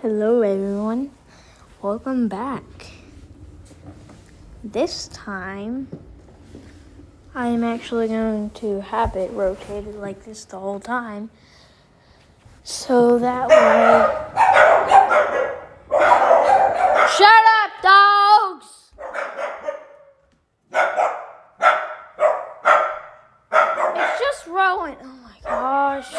Hello everyone, welcome back. This time, I am actually going to have it rotated like this the whole time, so that way... Shut up, dogs! It's just Rowan. Oh my gosh.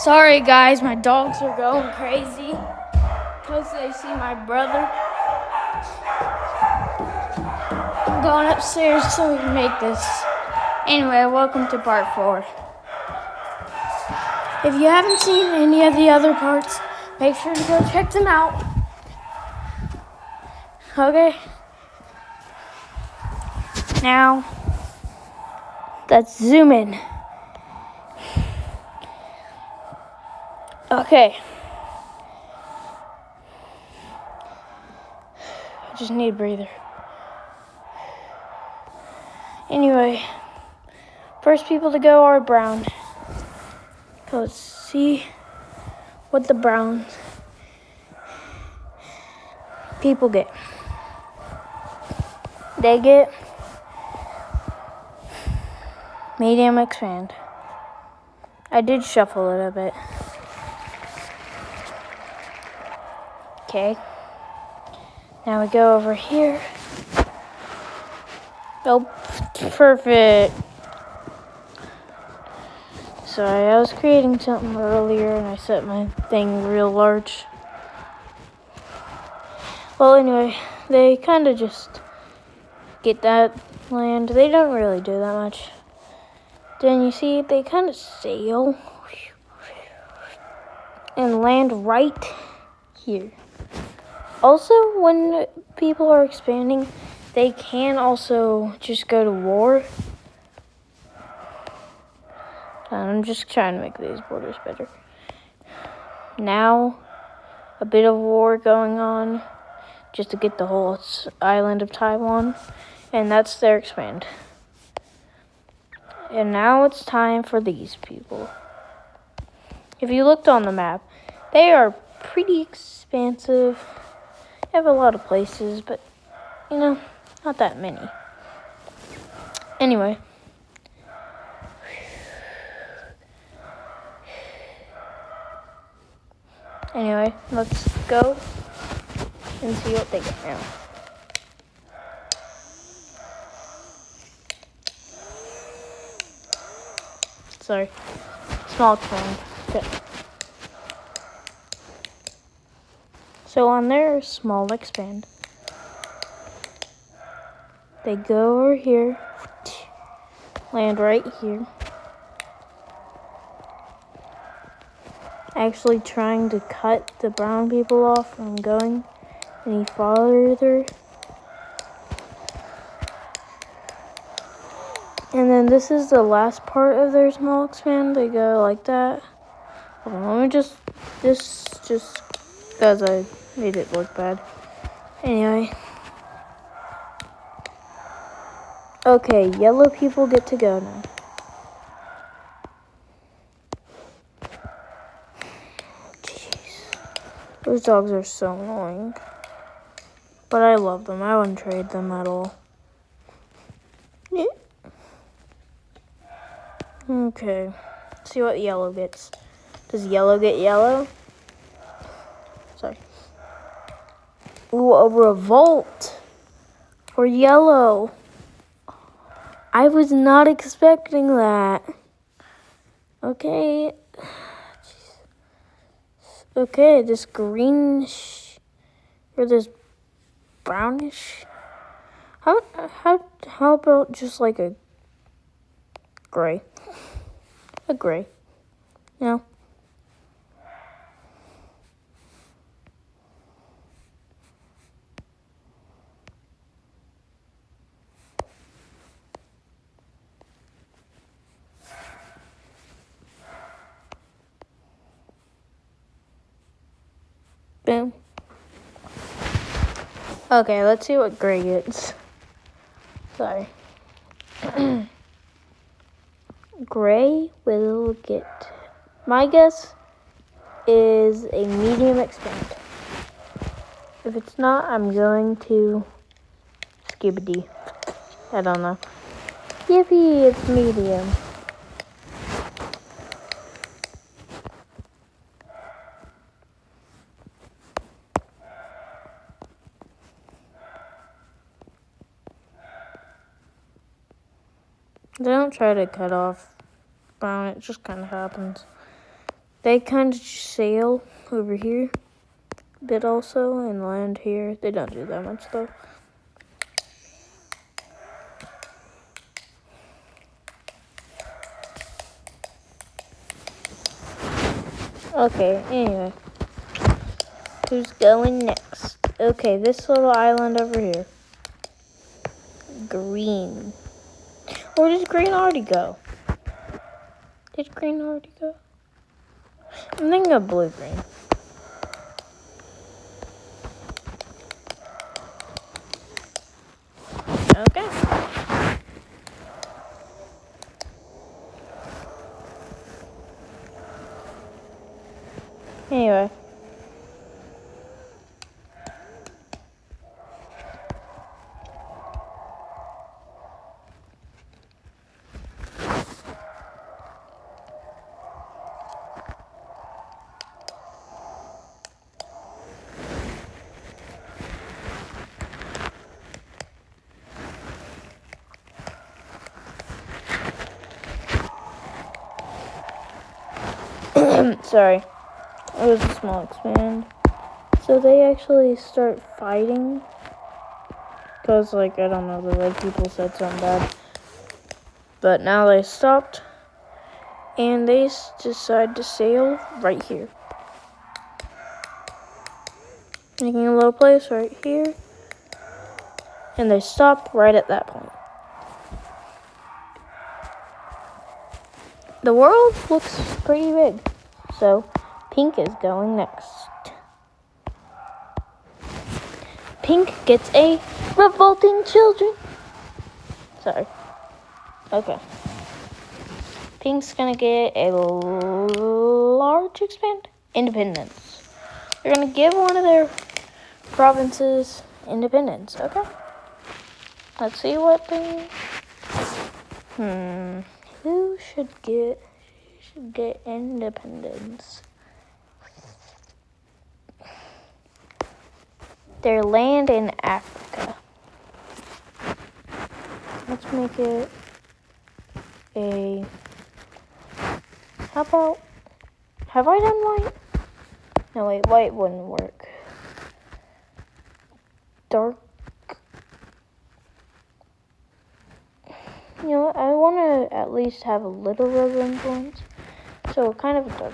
Sorry guys, my dogs are going crazy because they see my brother. I'm going upstairs so we can make this. Anyway, welcome to part 4. If you haven't seen any of the other parts, make sure to go check them out. Okay? Now, let's zoom in. Okay. I just need a breather. Anyway, first people to go are brown. Let's see what the brown people get. They get medium expand. I did shuffle it a bit. Okay. Now we go over here. Oh, perfect. Sorry, I was creating something earlier and I set my thing real large. Well, anyway, they kind of just get that land. They don't really do that much. Then you see they kind of sail and land right here. Also, when people are expanding, they can also just go to war. I'm just trying to make these borders better. Now, a bit of war going on just to get the whole island of Taiwan, and that's their expand. And now it's time for these people. If you looked on the map, they are pretty expansive. They have a lot of places, but, not that many. Anyway. Let's go and see what they get now. Sorry. Small expand. Okay. So on their small expand, they go over here, land right here. Actually trying to cut the brown people off from going any farther. And then this is the last part of their small expand. They go like that. Hold on, let me just because I made it look bad. Anyway. Okay, yellow people get to go now. Those dogs are so annoying. But I love them. I wouldn't trade them at all. Yeah. Okay. Let's see what yellow gets. Does yellow get yellow? Sorry. Ooh, a revolt for yellow. I was not expecting that. Okay. Okay, this greenish or this brownish. How about just like a gray? A gray. No. Boom. Okay, let's see what gray gets. Sorry. gray will get, my guess is a medium expand. If it's not, I'm going to skibidi. I don't know. Yippee, it's medium. They don't try to cut off brown, it just kind of happens. They kind of sail over here a bit also and land here. They don't do that much though. Okay, anyway. Who's going next? Okay, this little island over here. Green. Where did green already go? Did green already go? I'm thinking of blue-green. Okay. Anyway. Sorry. It was a small expand. So they actually start fighting. Because, I don't know, the red people said something bad. But now they stopped. And they decide to sail right here. Making a little place right here. And they stop right at that point. The world looks pretty big. So, Pink is going next. Pink gets a revolting children. Sorry. Okay. Pink's gonna get a large expand. Independence. They're gonna give one of their provinces independence. Okay. Let's see what they... Who should get independence? Their land in Africa. Let's make it a... How about... Have I done white? No, wait, white wouldn't work. Dark... You know what? I want to at least have a little red influence. So kind of a dark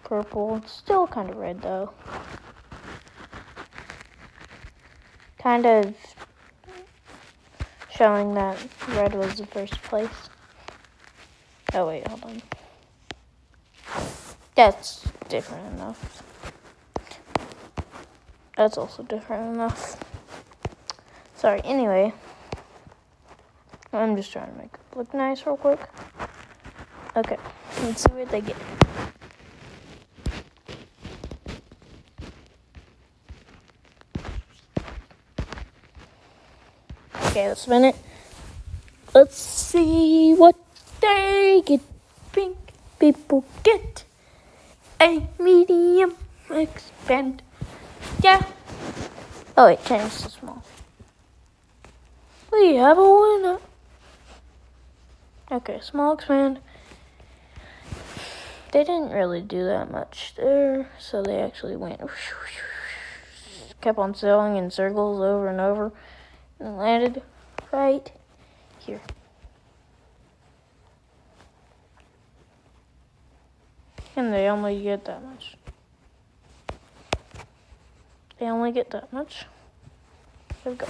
purple. It's still kind of red though. Kind of showing that red was the first place. Oh wait, hold on. That's different enough. That's also different enough. Sorry, anyway. I'm just trying to make it look nice real quick. Okay, let's see what they get. Okay, let's spin it. Let's see what they get. Pink people get a medium expand. Yeah. Oh wait, change to small. We have a winner. Okay, small expand. They didn't really do that much there, so they actually went, kept on sailing in circles over and over, and landed right here. And they only get that much. They only get that much. There we go.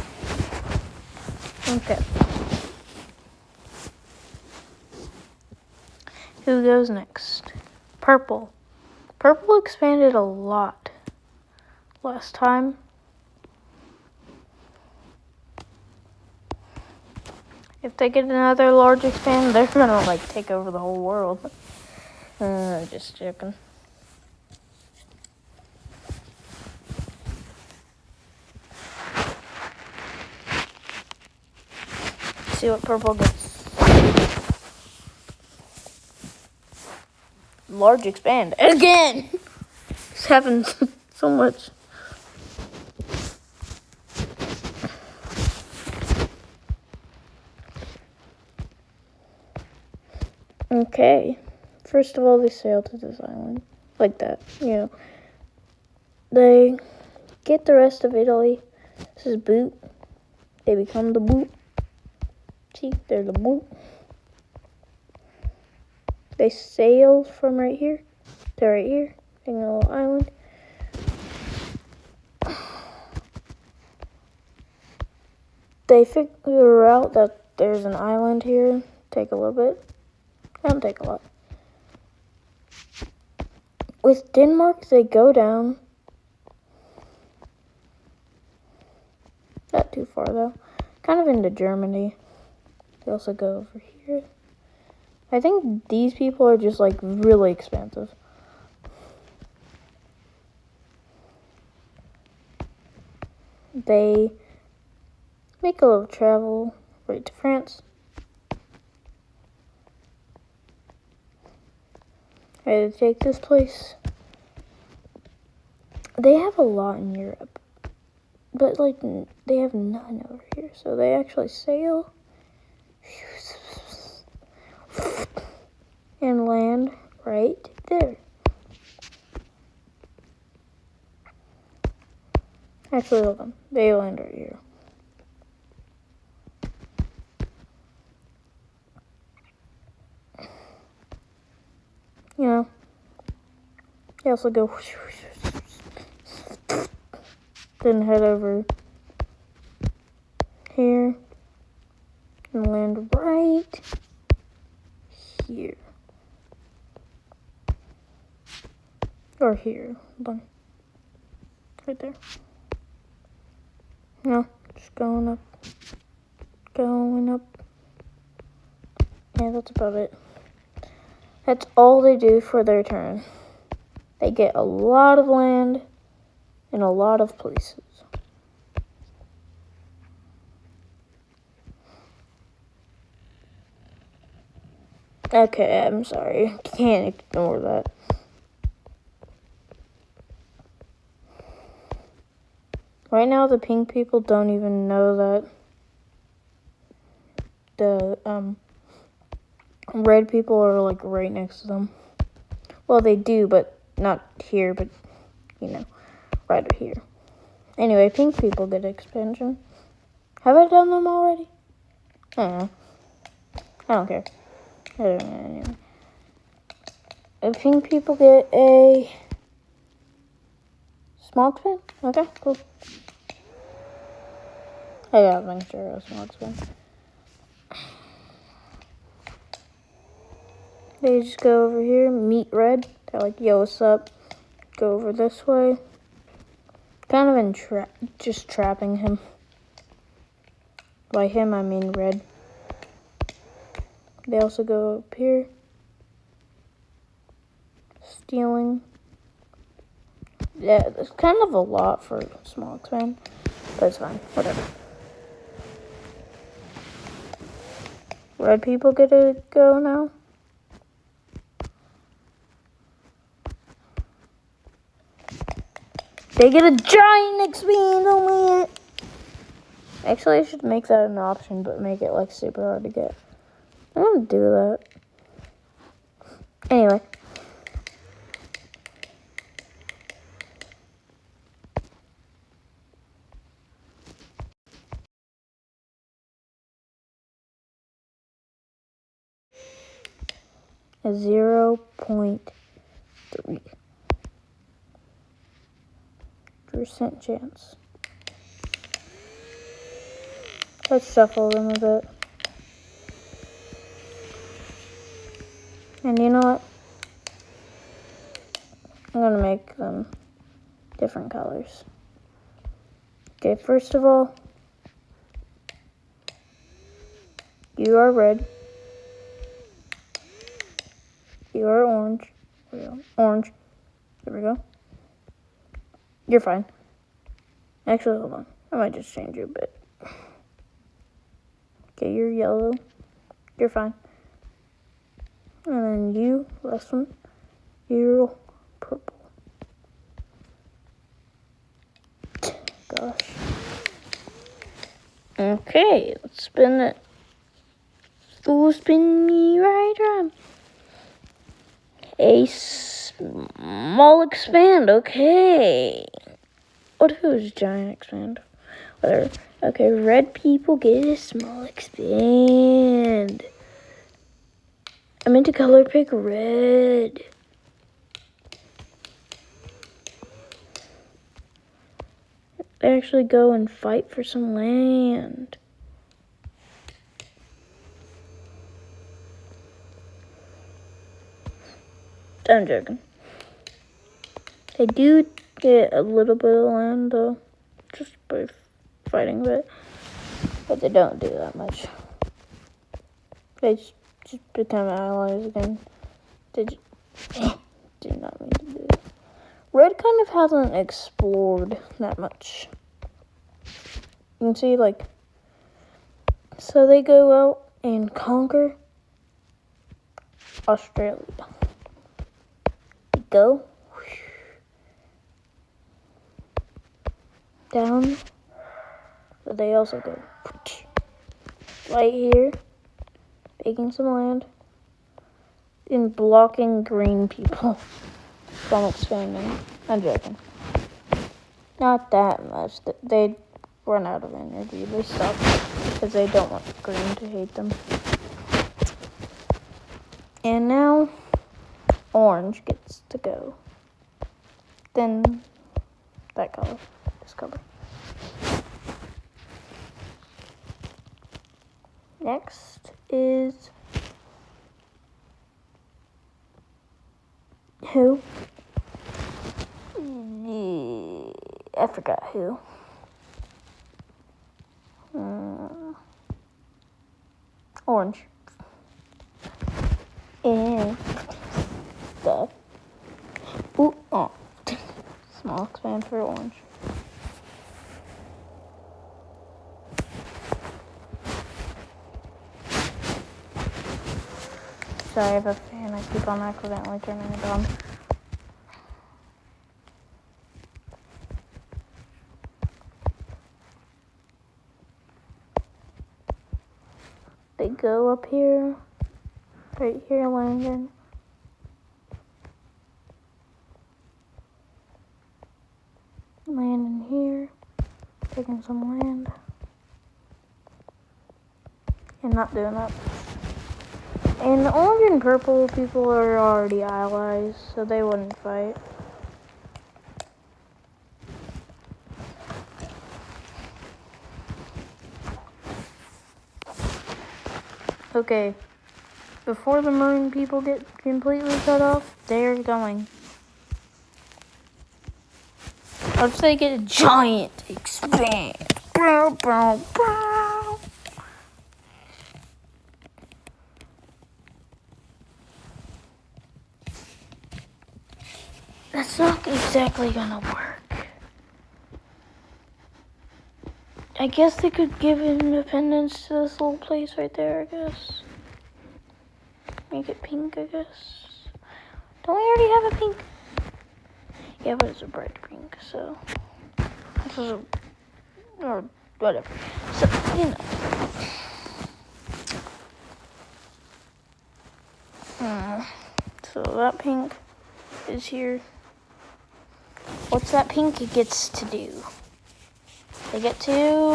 Okay. Who goes next? Purple. Purple expanded a lot last time. If they get another large expand, they're gonna like take over the whole world. Just joking. See what purple gets. Large expand again. This happens so much. Okay. First of all, they sail to this island. Like that, They get the rest of Italy. This is boot. They become the boot. See, they're the boot. They sail from right here to right here. Taking a little island. They figure out that there's an island here. Take a little bit. Don't take a lot. With Denmark, they go down. Not too far, though. Kind of into Germany. They also go over here. I think these people are just, like, really expensive. They make a little travel right to France. I had to take this place. They have a lot in Europe, but like they have none over here. So they actually sail and land right there. Actually, hold on. They land right here. They also go then head over here and land right here. Or here. Hold on. Right there. No, just going up. Going up. Yeah, that's about it. That's all they do for their turn. They get a lot of land in a lot of places. Okay, I'm sorry. Can't ignore that. Right now, the pink people don't even know that the red people are like right next to them. Well, they do, but not here, but right here. Anyway, pink people get expansion. Have I done them already? I don't know. I don't care. I don't know anyway. The pink people get a small expand? Okay, cool. I gotta make sure a small expand. They just go over here, meet red. They're like, yo, what's up? Go over this way. Kind of just trapping him. By him, I mean red. They also go up here. Stealing. Yeah, it's kind of a lot for small expand. But it's fine. Whatever. Red people get to go now. They get a giant expand, oh man! Actually, I should make that an option, but make it like super hard to get. I'm gonna do that. Anyway. A 0.3% chance. Let's shuffle them a bit. And you know what? I'm gonna make them different colors. Okay, first of all, You are red. You are orange. There we go. Orange. There we go. You're fine. Actually, hold on. I might just change you a bit. Okay, you're yellow. You're fine. And then you, last one, you're purple. Gosh. Okay, let's spin it. Ooh, spin me right around. A small expand, okay. What if it was giant expand? Whatever. Okay, red people get a small expand. I meant to color pick red. They actually go and fight for some land. I'm joking. They do get a little bit of land though, just by fighting a bit, but they don't do that much. They just become allies again. Did not mean to do that. Red kind of hasn't explored that much. You can see, like, so they go out and conquer Australia. They go down, but they also go right here, taking some land, and blocking green people from expanding. I'm joking. Not that much. They run out of energy. They stop because they don't want green to hate them. And now orange gets to go. Then that color, this color. Next is who? I forgot who. Orange. And the small expand for orange. Sorry, I have a fan. I keep on accidentally turning it on. They go up here, right here, landing. Land in here, taking some land, and not doing that. And the orange and purple people are already allies, so they wouldn't fight. Okay, before the maroon people get completely cut off, they're going. Let's say get a giant expand. Bow, bow, bow. That's not exactly gonna work. I guess they could give independence to this little place right there, I guess. Make it pink, I guess. Don't we already have a pink? Yeah, but it's a bright pink, so this is or whatever. So, you know. So that pink is here. What's that pink gets to do? They get to,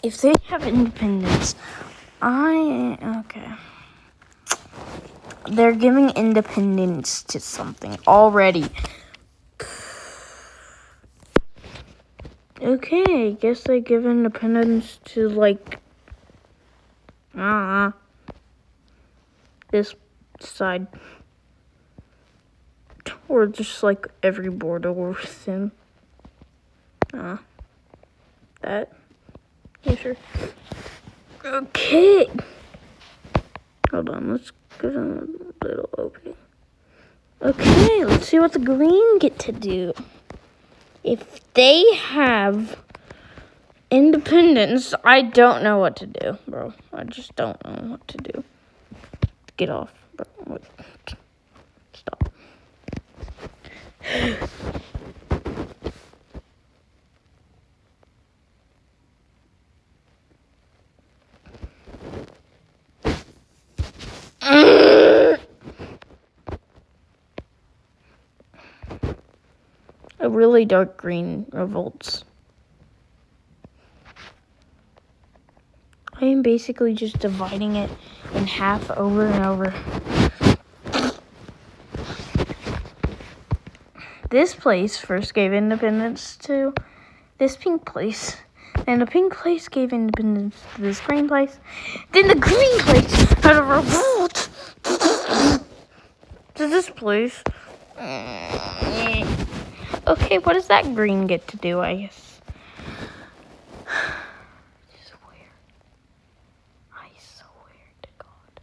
if they have independence, okay. They're giving independence to something already. Okay, I guess they give independence to, like, this side. Or just, like, every border within. That? You sure? Okay. Hold on, let's go down a little opening. Okay, let's see what the green get to do. If they have independence, I don't know what to do, bro. I just don't know what to do. Get off, bro. Wait. Stop. A really dark green revolts. I am basically just dividing it in half over and over. This place first gave independence to this pink place. And the pink place gave independence to this green place. Then the green place had a revolt to this place. Okay, what does that green get to do, I guess? I swear to God.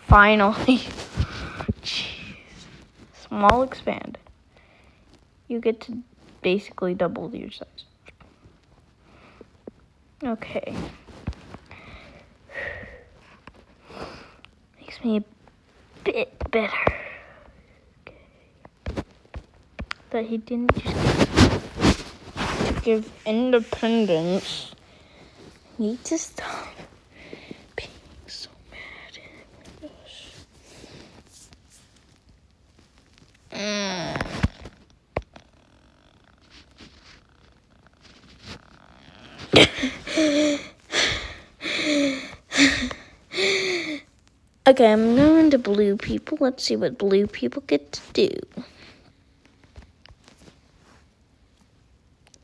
Finally. Jeez. Small expand. You get to basically double your size. Okay. Makes me a bit better. Okay. That he didn't just give independence. Need to stop being so mad at us. Okay, I'm going to blue people. Let's see what blue people get to do.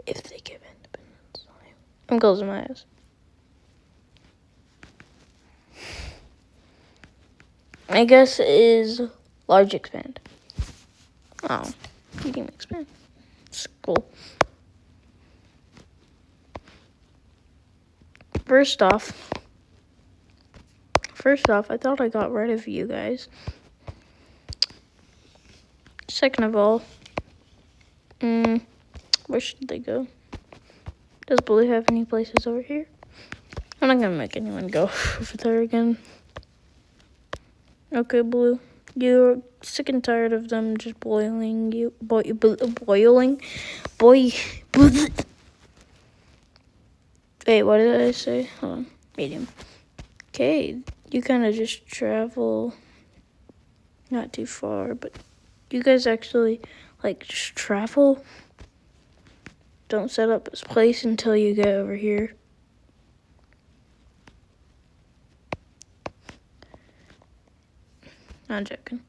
If they give independence. I'm closing my eyes. I guess is large expand. Oh, medium expand. It's cool. First off, I thought I got rid of you guys. Second of all, where should they go? Does blue have any places over here? I'm not gonna make anyone go over there again. Okay, blue. You're sick and tired of them just boiling you. Boiling? Wait, what did I say? Hold on. Medium. Okay, you kind of just travel. Not too far, but you guys actually, like, just travel. Don't set up this place until you get over here. Not joking.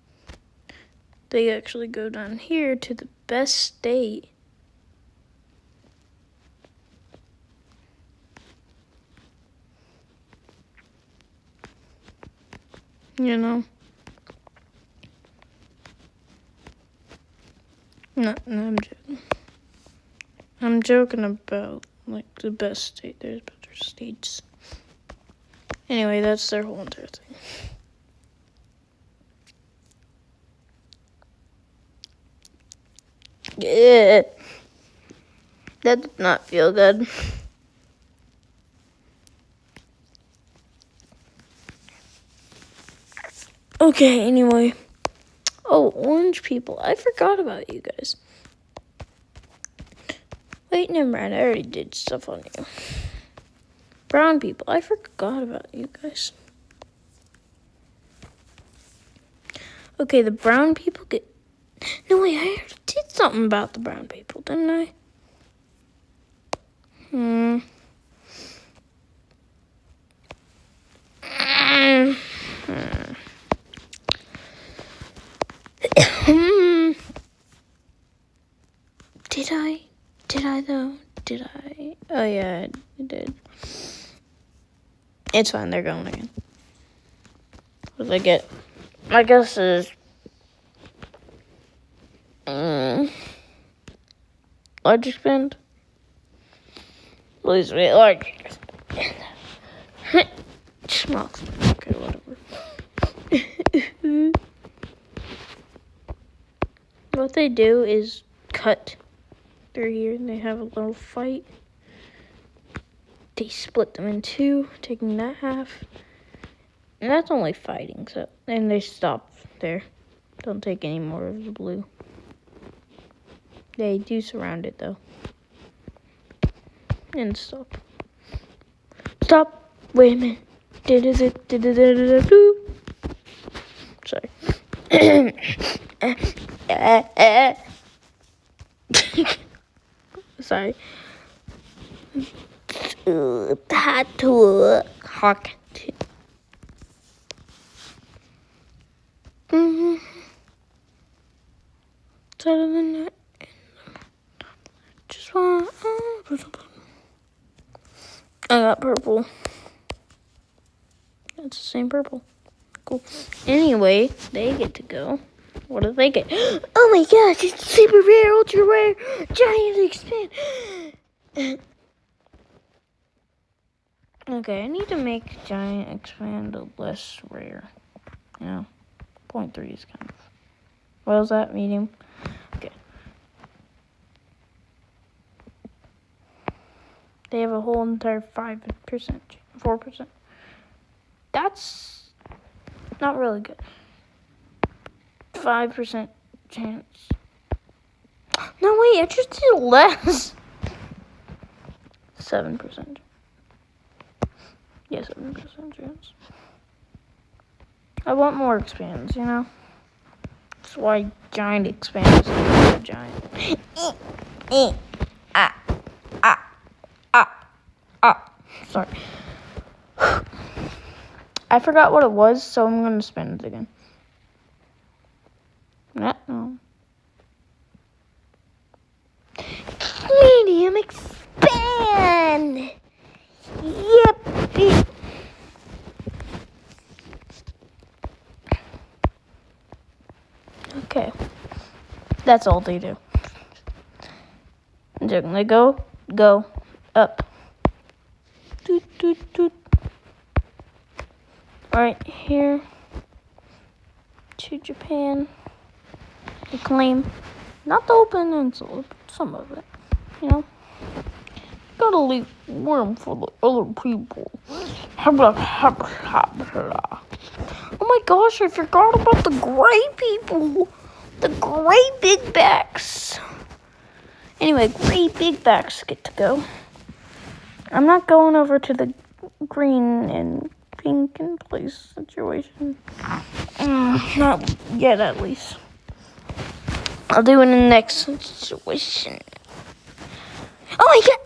They actually go down here to the best state. You know? No, I'm joking. I'm joking about, like, the best state. There's better states. Anyway, that's their whole entire thing. Yeah. That did not feel good. Okay, anyway. Oh, orange people. I forgot about you guys. Wait, never mind. I already did stuff on you. Brown people. I forgot about you guys. Okay, the brown people get... No, wait, I already did something about the brown people, didn't I? Did I though? Did I? Oh yeah, I did. It's fine, they're going again. What did I get? My guess is... large expand? Please be large. Schmucks. Okay, whatever. What they do is cut through here and they have a little fight. They split them in two, taking that half. And that's only fighting, so and they stop there. Don't take any more of the blue. They do surround it though. And stop. Stop! Wait a minute. Sorry. Sorry. Tattoo. Hawk. Other than that, just want. I got purple. It's the same purple. Cool. Anyway, they get to go. What do they get? Oh my gosh, it's super rare, ultra rare, giant expand. Okay, I need to make giant expand less rare. You know, 0.3 is kind of. What was that? Medium? Okay. They have a whole entire 5%, 4%. That's not really good. 5% chance. No, wait, I just did less. 7%. Yeah, 7% chance. I want more expands, you know? That's why giant expands is so giant. Sorry. I forgot what it was, so I'm going to spend it again. No. Medium expand! Yep. Okay. That's all they do. They're going to go, up. Doot, doot, doot. Right here to Japan. They claim not the whole peninsula, but some of it. You know, gotta leave room for the other people. Oh my gosh, I forgot about the gray people. The gray big backs. Anyway, gray big backs get to go. I'm not going over to the green and pink and place situation. Not yet, at least. I'll do it in the next situation. Oh my god!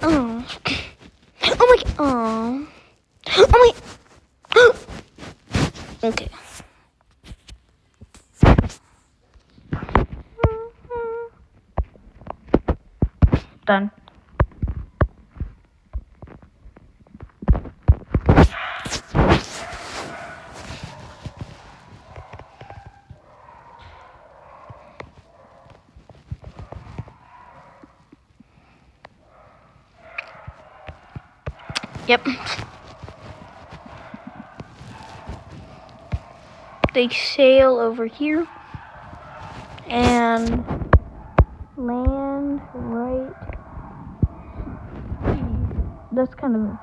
Oh my god! Oh my. Okay. Done. Yep. They sail over here and land right. That's kind of.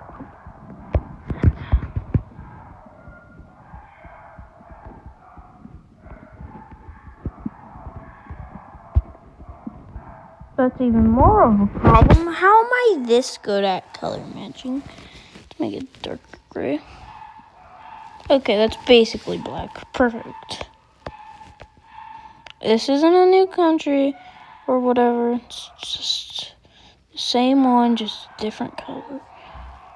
That's even more of a problem. How am I this good at color matching? Let's make it dark gray. Okay, that's basically black. Perfect. This isn't a new country or whatever. It's just the same one, just different color.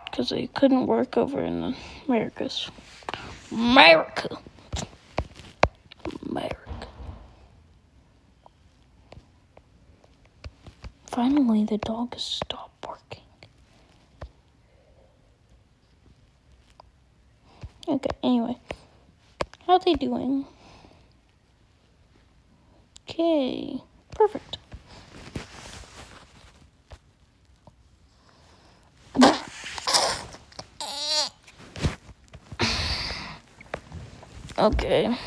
Because they couldn't work over in the Americas. America. Finally, the dog has stopped barking. Okay, anyway. How are they doing? Okay, perfect. Okay.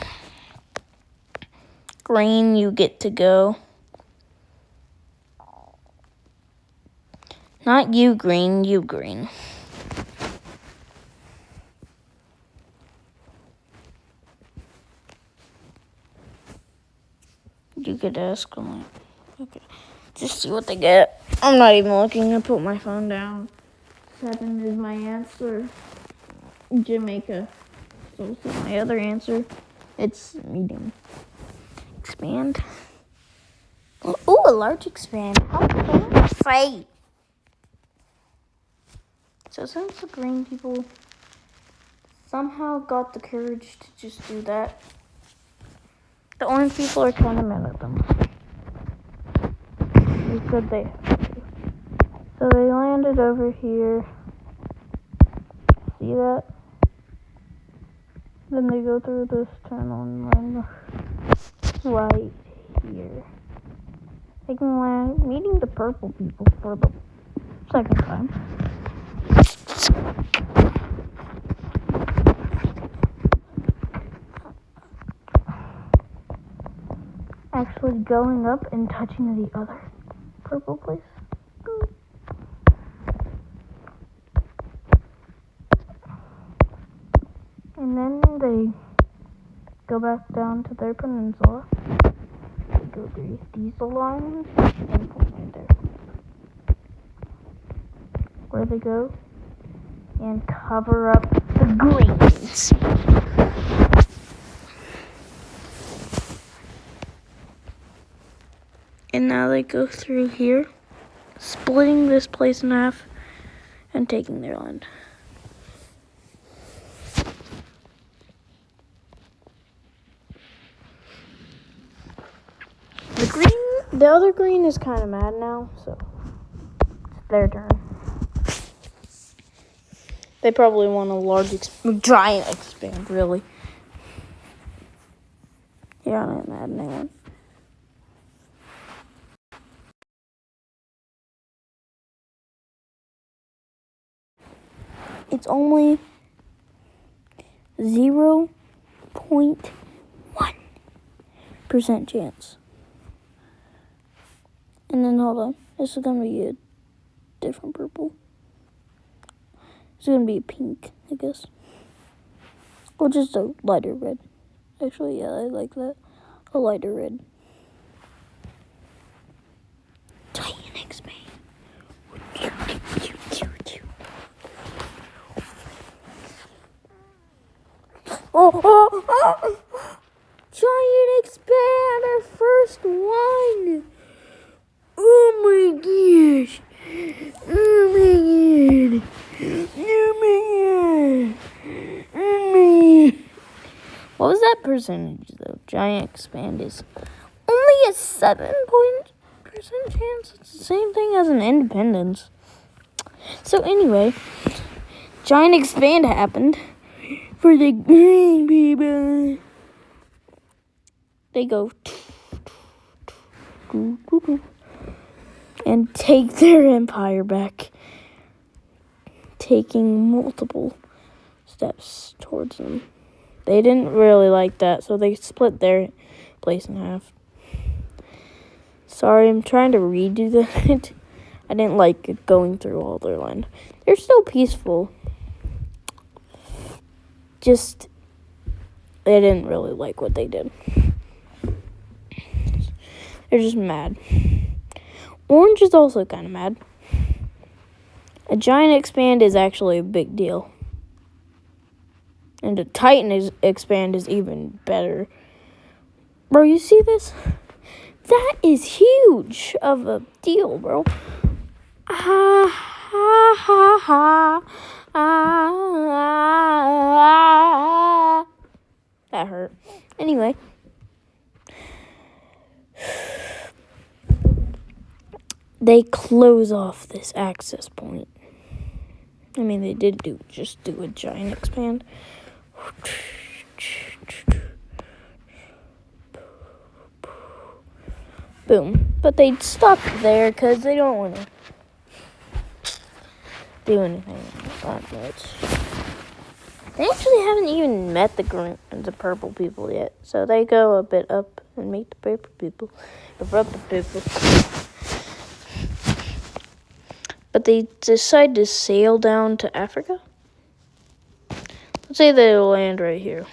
Green, you get to go. Not you, green, you, green. You could ask them. Okay. Just see what they get. I'm not even looking. I put my phone down. 7 is my answer. Jamaica. So this is my other answer. It's medium. Expand. Ooh, a large expand. How fancy. So since the green people somehow got the courage to just do that, the orange people are kind of mad at them. They said they have to. So they landed over here. See that? Then they go through this tunnel and land right here. They can land meeting the purple people for the second time. Actually going up and touching the other purple place. And then they go back down to their peninsula. They go through these lines and put right there. Where they go and cover up the greens. And now they go through here, splitting this place in half and taking their land. The other green is kind of mad now, so it's their turn. They probably want a giant expand, really. Yeah, I'm not mad at anyone. It's only 0.1% chance. And then hold on, this is gonna be a different purple. It's gonna be a pink, I guess. Or just a lighter red. Actually, yeah, I like that. A lighter red. Giant expand. Oh! Giant expand, our first one. Oh my gosh. Oh my god. Oh my god. Oh my god. What was that percentage though? Giant expand is only a 7% chance. It's the same thing as an independence. So anyway, giant expand happened for the green people. They go and take their empire back, taking multiple steps towards them. They didn't really like that, so they split their place in half. Sorry, I'm trying to redo that. I didn't like going through all their land. They're still peaceful. Just, they didn't really like what they did. They're just mad. Orange is also kind of mad. A giant expand is actually a big deal. And a Titan expand is even better. Bro, you see this? That is huge of a deal, bro. Ha ha ha ha. That hurt. Anyway. They close off this access point. I mean, they did just do a giant expand. Boom. But they stopped there because they don't want to do anything that much. They actually haven't even met the purple people yet. So they go a bit up and meet the purple people. The purple people. But they decide to sail down to Africa. Let's say they'll land right here.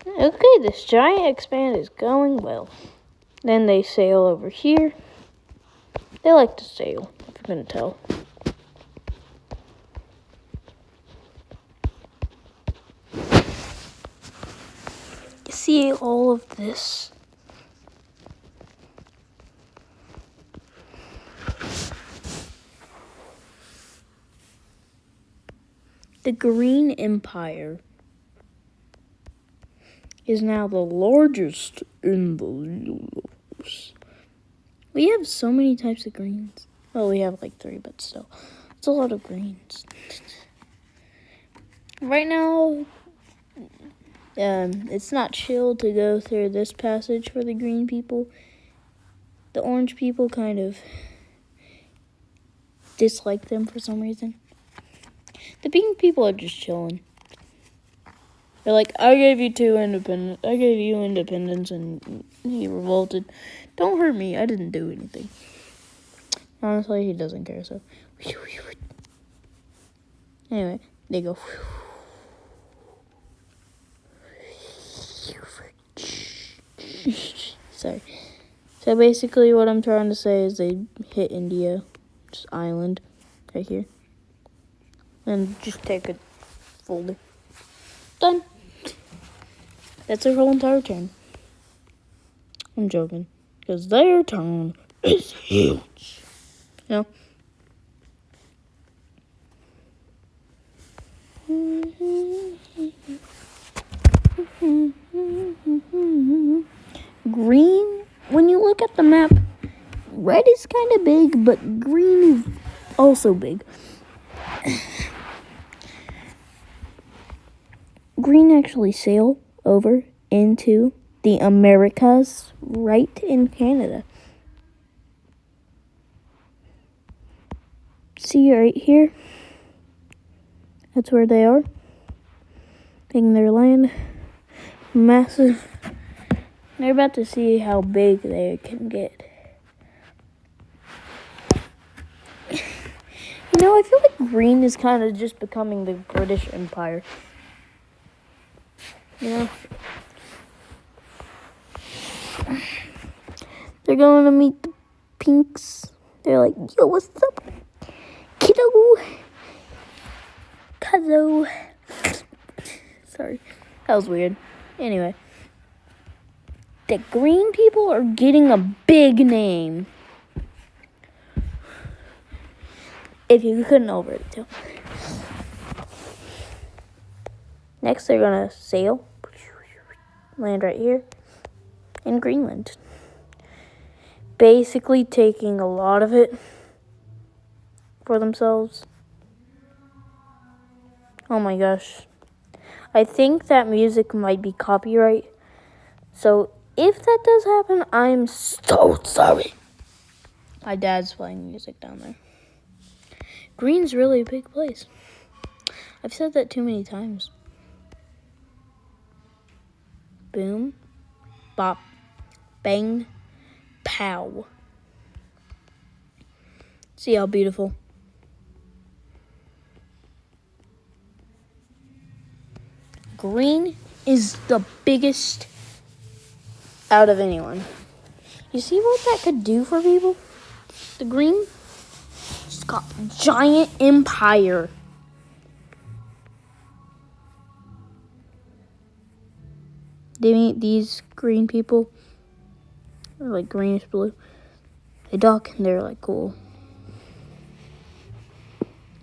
Okay, this giant expand is going well. Then they sail over here. They like to sail, if you couldn't tell. You see all of this? The Green Empire is now the largest in the universe. We have so many types of greens. Well, we have like 3, but still. It's a lot of greens. Right now, it's not chill to go through this passage for the green people. The orange people kind of dislike them for some reason. The pink people are just chilling. They're like, I gave you independence and he revolted. Don't hurt me, I didn't do anything. Honestly, he doesn't care, so. Anyway, they go. Sorry. So basically what I'm trying to say is they hit India, just island, right here. And just take a folder. Done. That's their whole entire turn. I'm joking. Because their turn is huge. You know? Green, when you look at the map, red is kind of big, but green is also big. Green actually sail over into the Americas right in Canada. See right here? That's where they are. Taking their land. Massive. They're about to see how big they can get. You know, I feel like green is kind of just becoming the British Empire. You know? They're going to meet the pinks. They're like, yo, what's up? Kiddo. Cuzzo. Sorry. That was weird. Anyway. The green people are getting a big name. If you couldn't already tell. Next, they're going to sail. Land right here. In Greenland. Basically taking a lot of it for themselves. Oh my gosh. I think that music might be copyright. So if that does happen, I'm so sorry. My dad's playing music down there. Green's really a big place. I've said that too many times. Boom. Bop. Bang. Pow. See how beautiful. Green is the biggest out of anyone. You see what that could do for people? The green just got giant empire. They meet these green people. They're like greenish blue. They dock and they're like cool.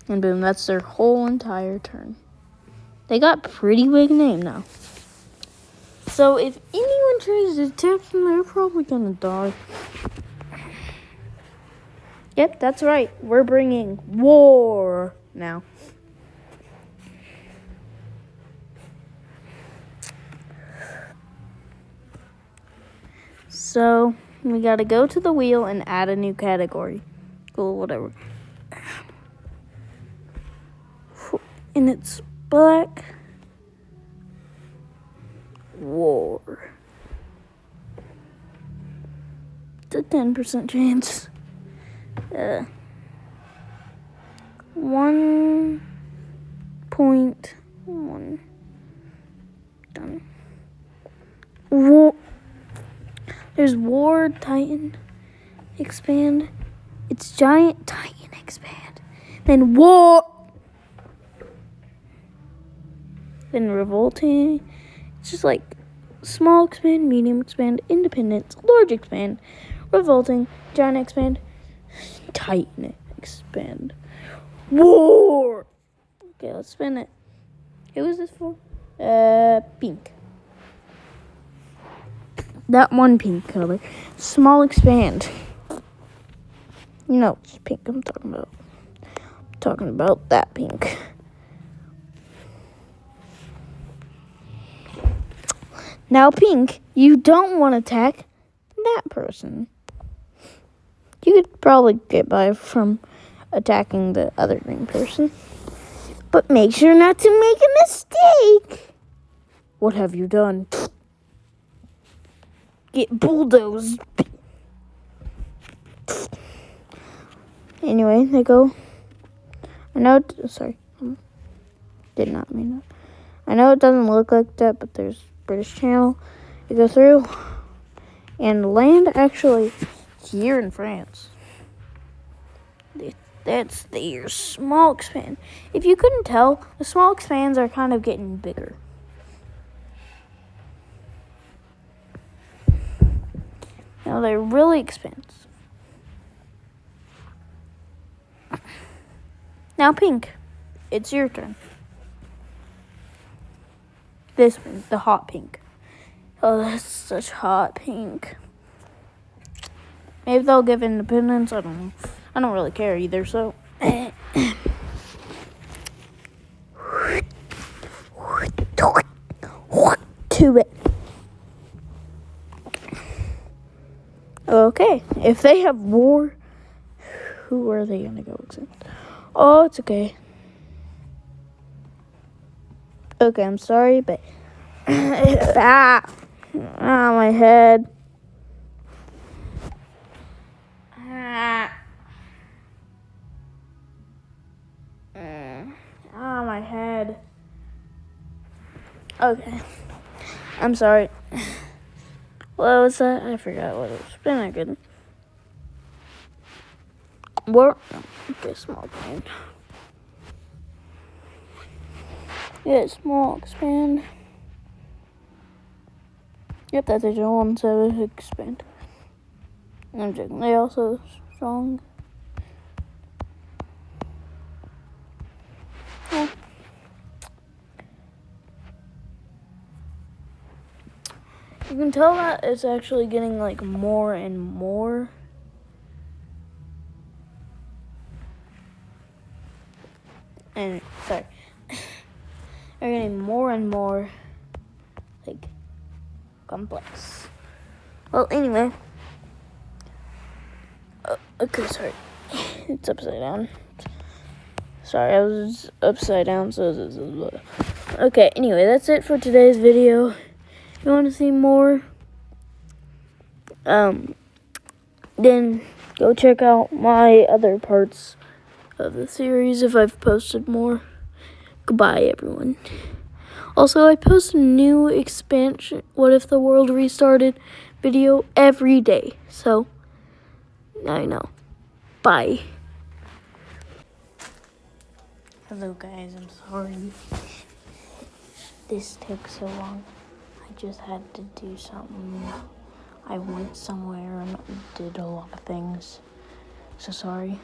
And boom, that's their whole entire turn. They got pretty big name now. So if anyone tries to attack them, they're probably gonna die. Yep, that's right. We're bringing war now. So we gotta go to the wheel and add a new category. Cool, whatever. and it's black. War. It's a 10% chance. 1.1. Done. War. There's War Titan expand. It's Giant Titan expand. Then War. Then Revolting. It's just like small expand, medium expand, independence, large expand, revolting, giant expand, Titan expand. War. Okay, let's spin it. Who is this for? Pink. That one pink color. Small expand. You know which pink I'm talking about. I'm talking about that pink. Now, pink, you don't want to attack that person. You could probably get by from attacking the other green person. But make sure not to make a mistake. What have you done? Get bulldozed. Anyway, they go. I know, sorry. Did not mean that. I know it doesn't look like that, but there's British Channel. You go through and land actually here in France. That's their small expand. If you couldn't tell, the small expands are kind of getting bigger. Now they're really expensive. Now pink, it's your turn. This one, the hot pink. Oh, that's such hot pink. Maybe they'll give independence. I don't know. I don't really care either, so. To it. Okay, if they have war, who are they gonna go accept? Oh, it's okay. Okay, I'm sorry, but my head. My head. Okay, I'm sorry. What was that? I forgot what it was. Been a good. War. Okay, small expand. Yeah, small expand. Yep, that's a one, so expand. I'm joking. They also strong. Yeah. You can tell that it's actually getting like more and more. And sorry, they're getting more and more like complex. Well, anyway. Okay, sorry. It's upside down. Sorry, I was upside down, so. Okay, anyway, that's it for today's video. If you want to see more, then go check out my other parts of the series if I've posted more. Goodbye, everyone. Also, I post a new expansion, What If the World Restarted video every day. So, now you know. Bye. Hello, guys. I'm sorry this took so long. I just had to do something. I went somewhere and did a lot of things. So sorry.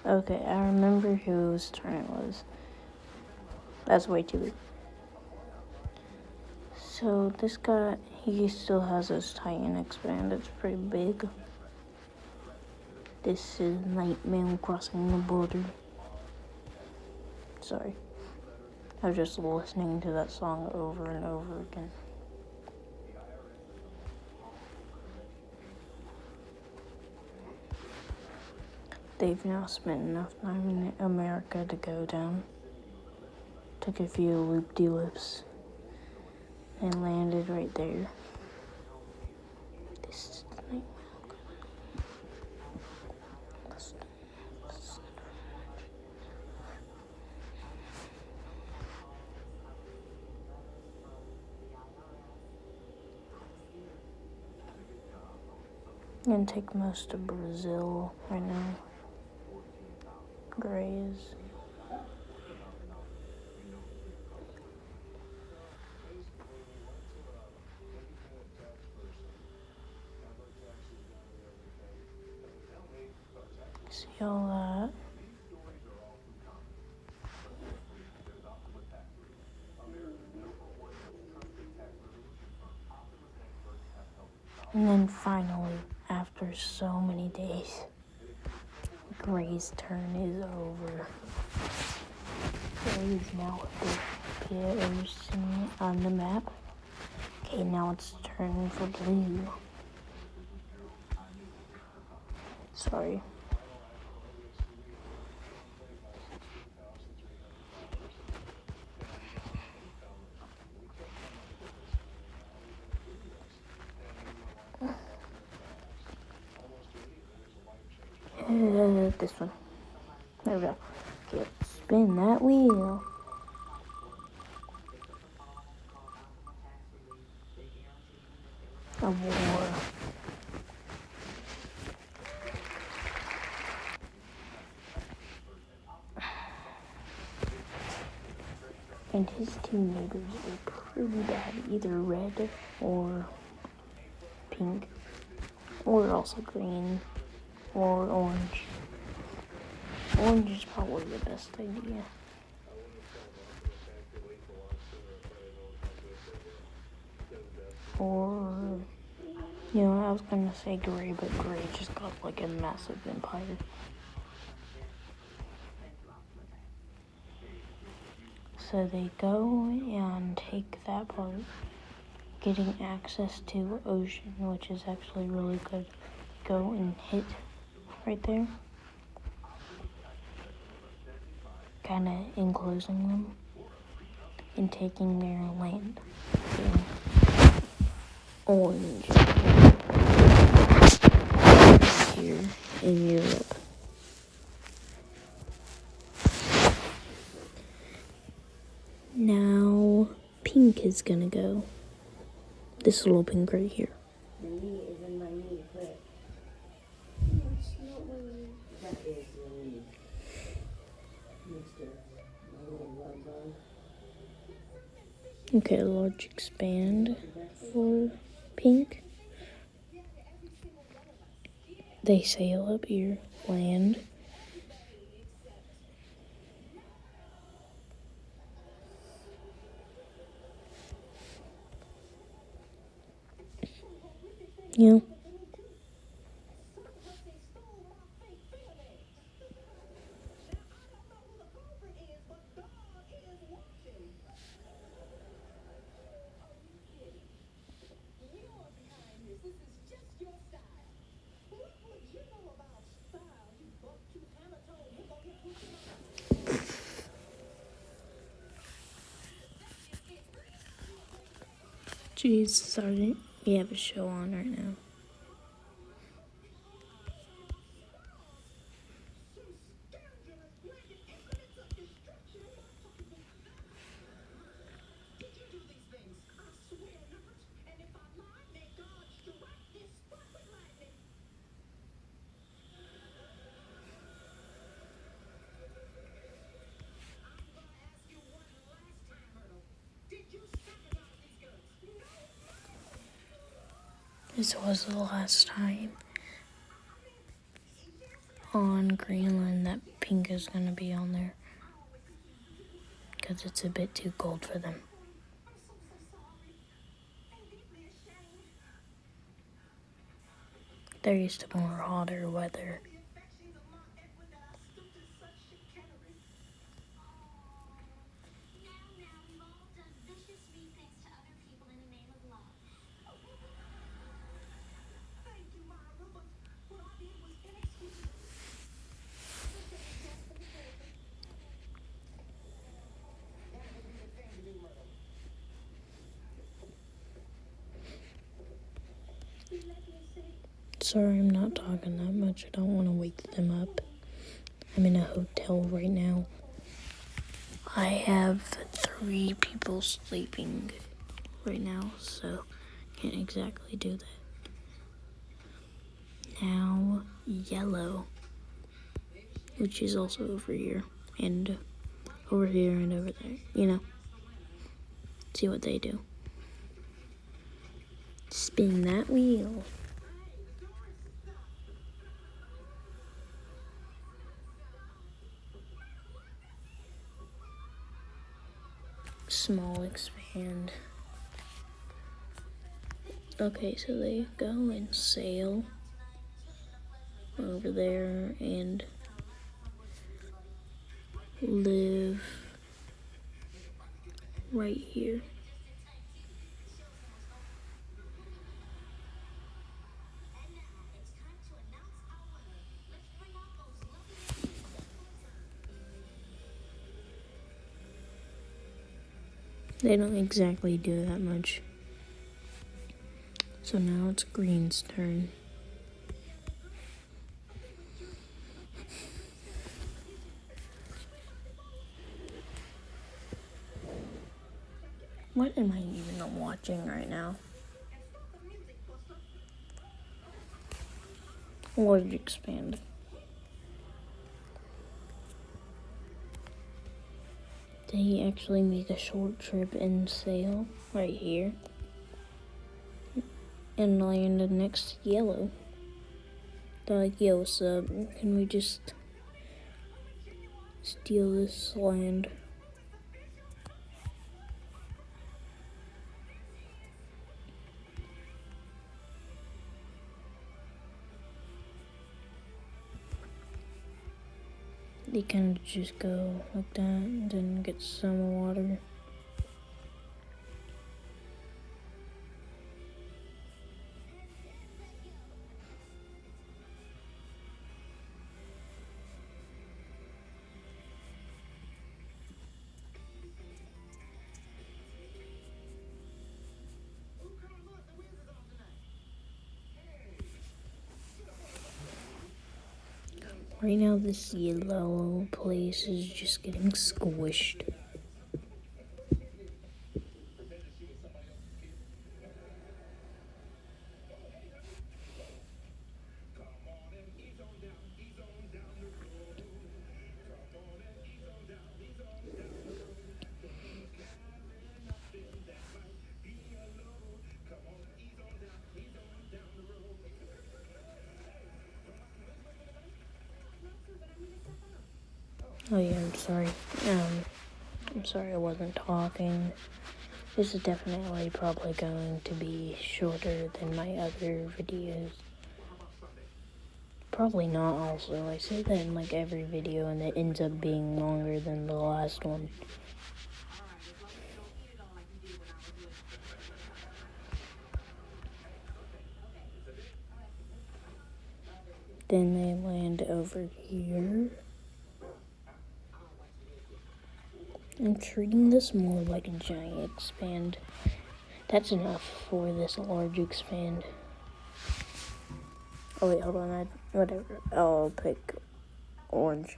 Okay, I remember whose turn it was. That's way too big. So this guy, he still has his Titan expand. It's pretty big. This is Nightmare Crossing the Border. Sorry. I was just listening to that song over and over again. they've now spent enough time in America to go down. Took a few loop-de-loops and landed right there. This is gonna take most of Brazil right now. Grays. See all that. And then finally, after so many days, Gray's turn is over. Gray is now appears on the map. Okay, now it's turn for blue. Sorry. This one. There we go. Okay, let's spin that wheel. A war. And his two neighbors are pretty bad, either red or pink, or also green, or orange. Orange is probably the best idea. Or, I was gonna say gray, but gray just got like a massive empire. So they go and take that part, getting access to ocean, which is actually really good. Go and hit right there, kind of enclosing them and taking their land. Orange here in Europe. Now pink is gonna go. This little pink right here. The knee is in my knee, but it's not my knee. That is your knee. Mister, my little gloves on. Okay, large expand for pink. They sail up here, land. Yeah. Jeez, sorry. We have a show on right now. This was the last time on Greenland that pink is going to be on there, because it's a bit too cold for them. They're used to more hotter weather. sorry I'm not talking that much. I don't want to wake them up. I'm in a hotel right now. I have 3 people sleeping right now, so can't exactly do that. Now, yellow, which is also over here, and over here and over there, you know. See what they do. Spin that wheel. Small expand. Okay, so they go and sail over there and live right here. They don't exactly do that much. So now it's green's turn. What am I even watching right now? Large expand. They actually make a short trip and sail right here and land next to yellow. They're like, yo, what's up? Can we just steal this land? They kind of just go like that and then get some water. Right now, this yellow place is just getting squished. Oh yeah, I'm sorry. I'm sorry I wasn't talking. This is definitely probably going to be shorter than my other videos. Probably not also. I say that in like every video and it ends up being longer than the last one. Then they land over here. I'm treating this more like a giant expand. That's enough for this large expand. Oh wait, hold on, whatever. I'll pick orange.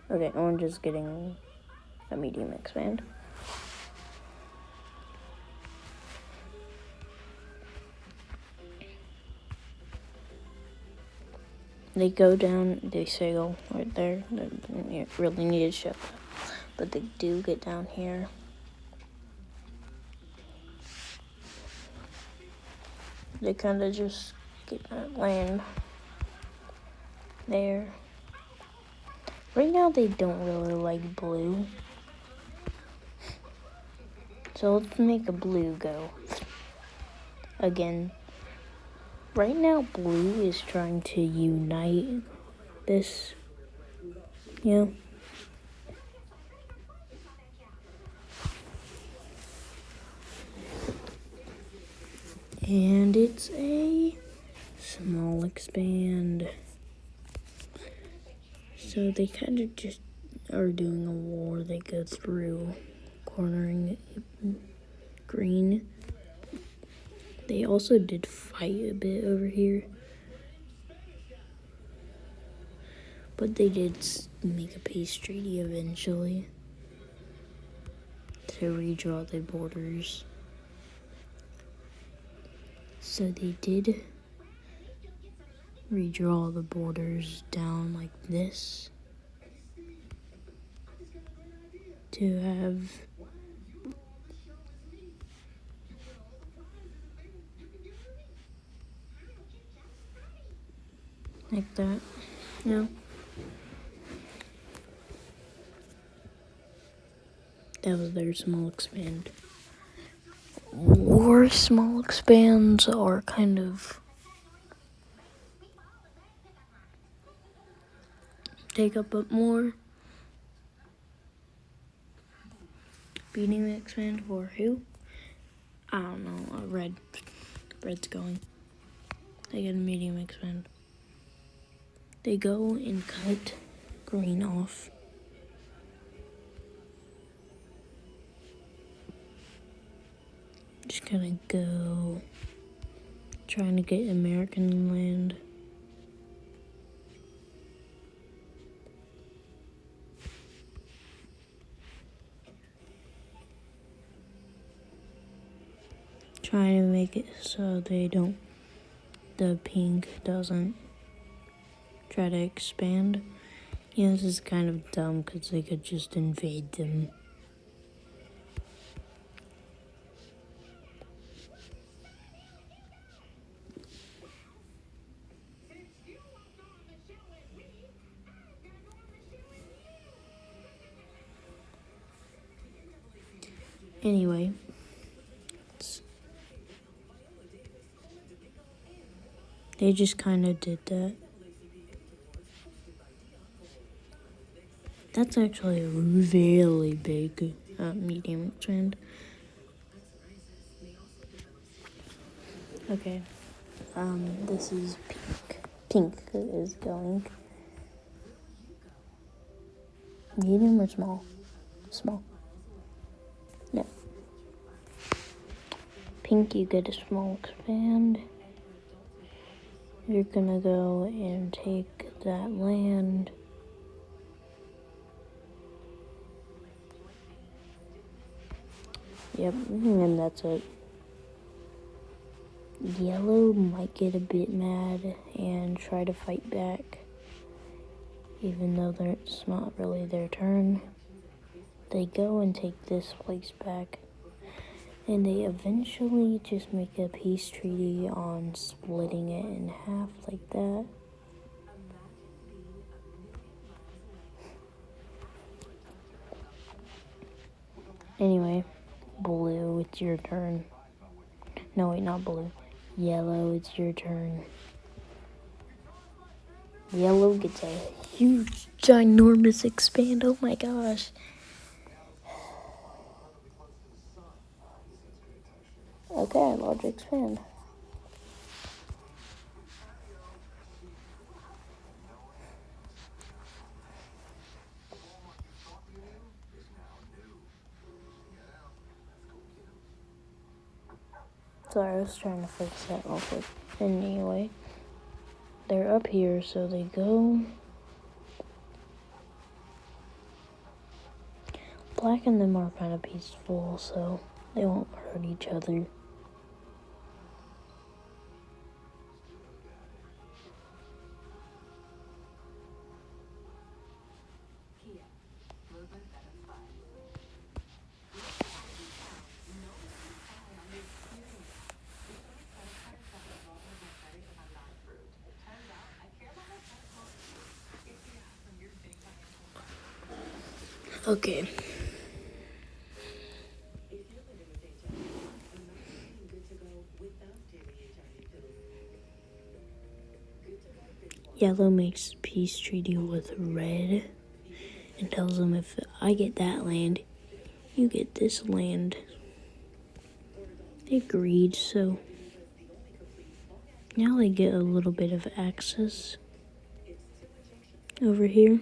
Okay, orange is getting a medium expand. They go down, they sail right there. They really need to show that. But they do get down here. They kind of just land there. Right now they don't really like blue. So let's make a blue go. Again. Right now blue is trying to unite this, you know. And it's a small expand. So they kind of just are doing a war. They go through cornering green. They also did fight a bit over here. But they did make a peace treaty eventually to redraw the borders. So they did redraw the borders down like this to have like that, you know. That was their small expand. War small expands are kind of take up more. Beating the expand for who? I don't know. Red's going. They get a medium expand. They go and cut green off. Just gonna go trying to get American land. Trying to make it so the pink doesn't try to expand. Yeah, this is kind of dumb because they could just invade them. Anyway, they just kind of did that. That's actually a really big medium expand. Okay, this is pink. Pink is going. Medium or small? Small. No. Pink, you get a small expand. You're gonna go and take that land. Yep, and that's it. Yellow might get a bit mad and try to fight back. Even though it's not really their turn. They go and take this place back. And they eventually just make a peace treaty on splitting it in half like that. Anyway, blue, it's your turn. No, wait, not blue. Yellow, it's your turn. Yellow gets a huge, ginormous expand. Oh my gosh. Okay, large expand. Sorry, I was trying to fix that real quick. Anyway, they're up here, so they go. Black and them are kind of peaceful, so they won't hurt each other. Okay. Yellow makes peace treaty with red and tells them if I get that land, you get this land. They agreed, so now they get a little bit of access over here.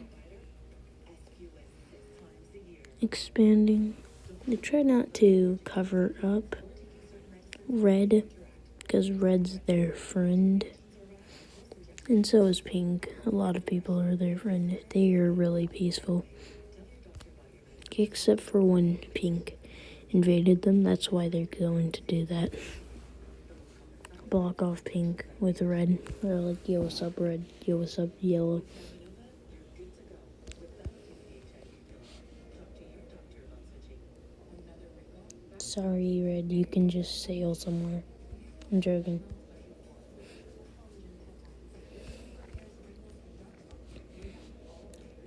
Expanding. They try not to cover up red because red's their friend. And so is pink. A lot of people are their friend. They are really peaceful. Except for when pink invaded them. That's why they're going to do that. Block off pink with red. Or like, yo, what's up, red? Yo, what's up, yellow? Sorry, red. You can just sail somewhere. I'm joking.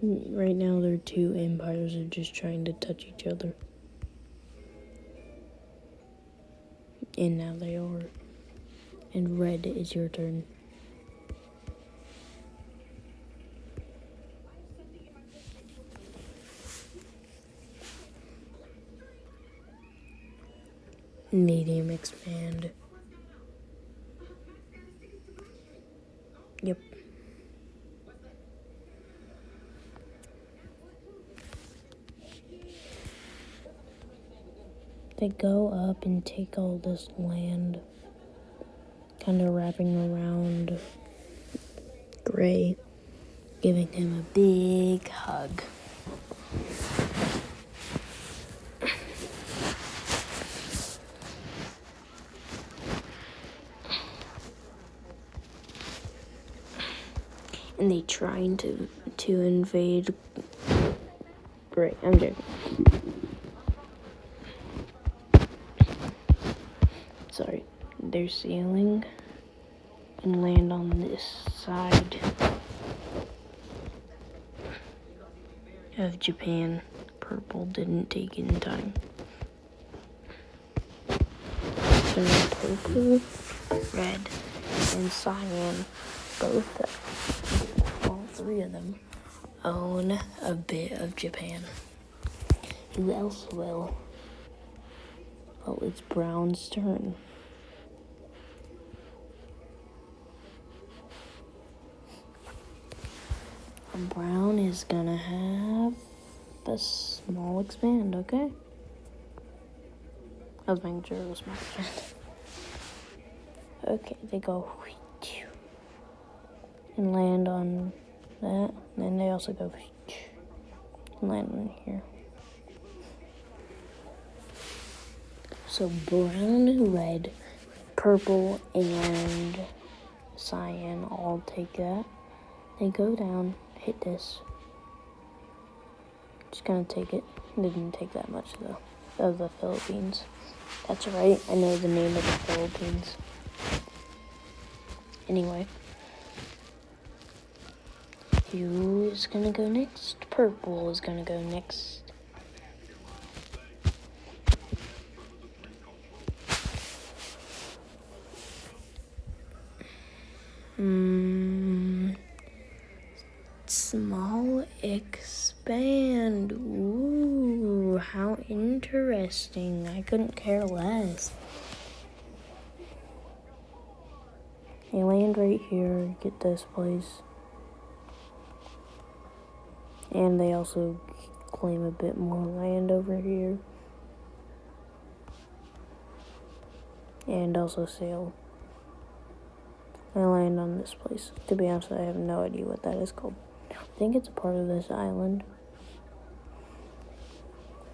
Right now, their two empires are just trying to touch each other. And now they are. And red, is your turn. Medium expand. Yep. They go up and take all this land, kind of wrapping around Gray, giving him a big hug. And they trying to invade Gray. I'm joking. Sorry. They're sailing and land on this side of Japan. Purple didn't take it in time. So purple, red, and cyan, all three of them, own a bit of Japan. Who else will? Oh, it's Brown's turn. Brown is gonna have a small expand, okay? I was making sure it was small expand. Okay, they go and land on that. And then they also go and land on here. So brown, red, purple, and cyan all take that. They go down, hit this. Just gonna take it. They didn't take that much though. Of the Philippines. That's right, I know the name of the Philippines. Anyway. Who is gonna go next? Purple is gonna go next. Small expand. Ooh, how interesting. I couldn't care less. They land right here, get this place. And they also claim a bit more land over here. And also sail. I land on this place. To be honest, I have no idea what that is called. I think it's a part of this island.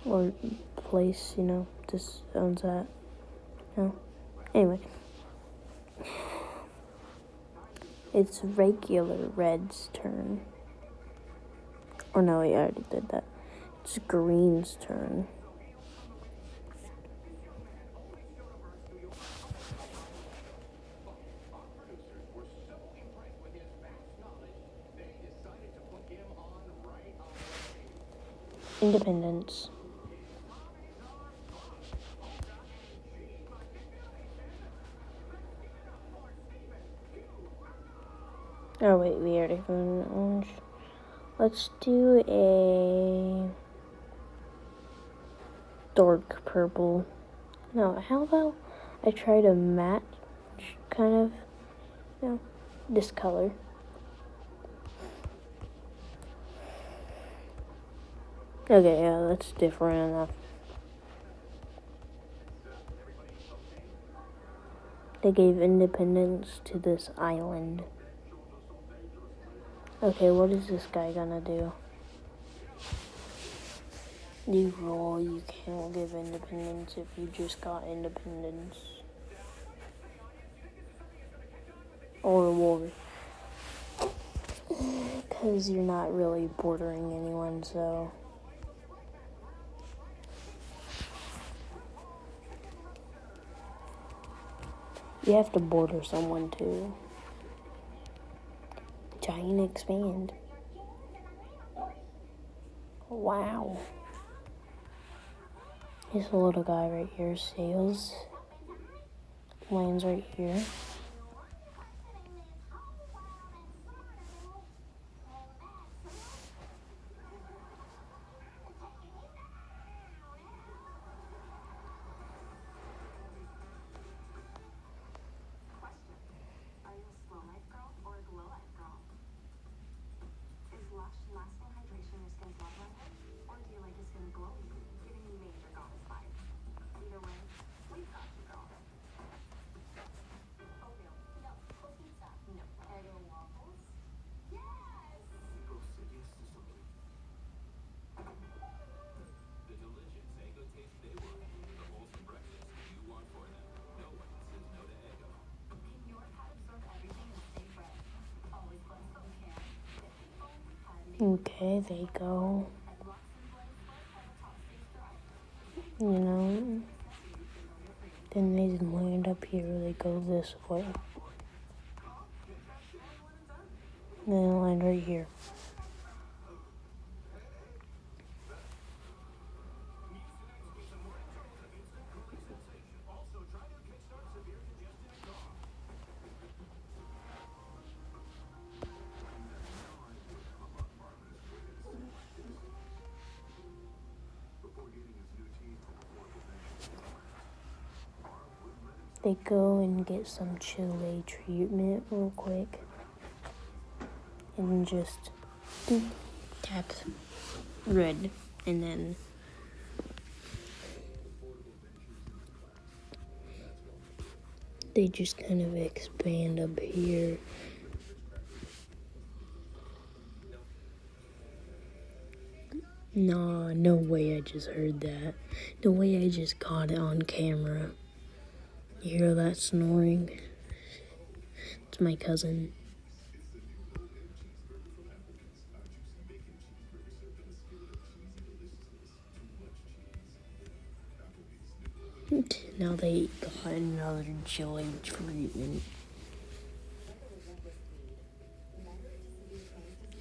Or place, this owns that. No. Anyway. It's regular red's turn. Or no, I already did that. It's green's turn. Independence. Oh wait, we already found orange. Let's do a dark purple. No, how about I try to match kind of, this color. Okay, yeah, that's different enough. They gave independence to this island. Okay, what is this guy gonna do? You can't give independence if you just got independence. Or war. Because you're not really bordering anyone, so... You have to border someone too. Giant expand. Wow. This little guy right here sails. Lands right here. Okay, they go. You know, then they land up here, they go this way. Then they land right here. They go and get some Chile treatment real quick. And just tap red. And then they just kind of expand up here. Nah, no way I just heard that. No way I just caught it on camera. You hear that snoring? It's my cousin. Now they got another Chile treatment.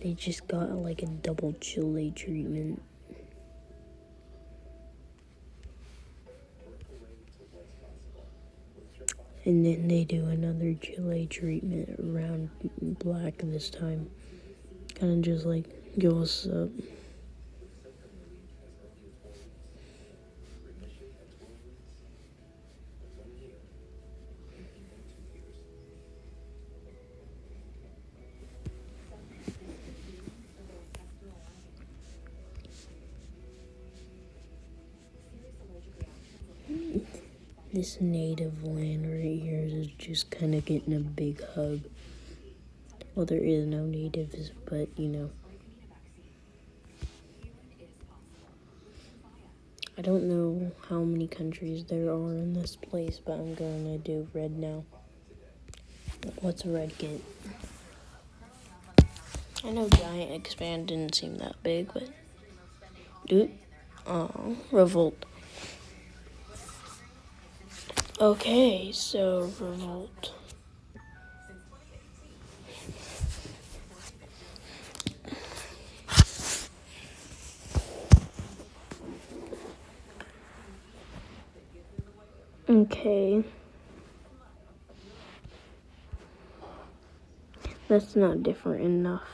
They just got like a double Chile treatment. And then they do another Chile treatment around black this time. Kind of just like, yo, what's up? This native land right here is just kind of getting a big hug. Well, there is no natives, but you know. I don't know how many countries there are in this place, but I'm going to do red now. What's red get? I know giant expand didn't seem that big, but... revolt. Okay, so revolt. Okay. That's not different enough.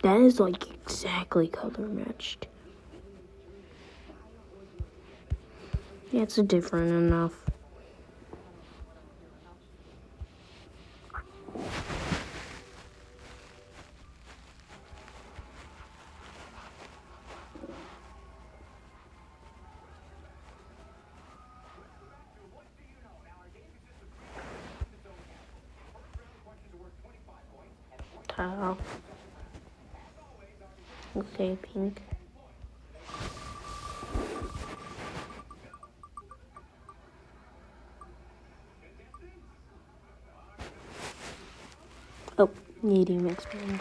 That is like exactly color matched. Yeah, it's different enough. Oh. Okay, pink. Oh, medium expand.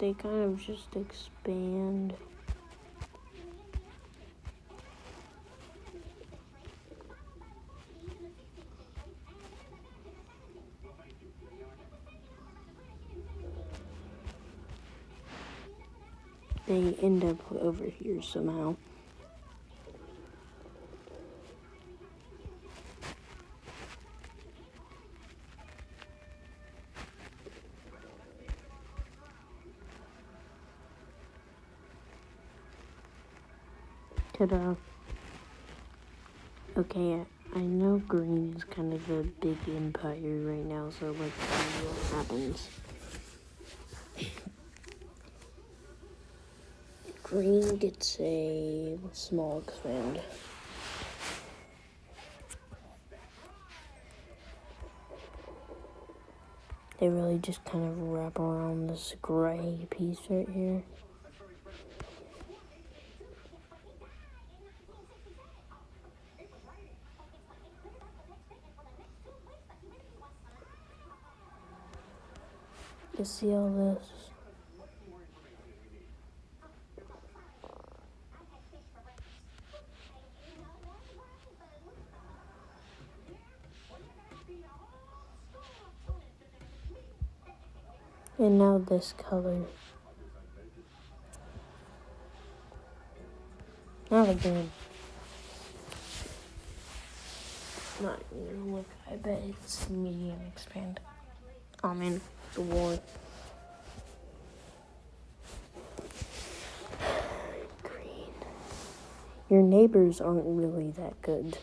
They kind of just expand. They end up over here somehow. Ta-da. Okay, I know green is kind of a big empire right now, so let's see what happens. Green gets a small expand. They really just kind of wrap around this gray piece right here. You see all this? And now this color. Now the green. Not even look, I bet it's medium expand. Oh man, the war. Green. Your neighbors aren't really that good.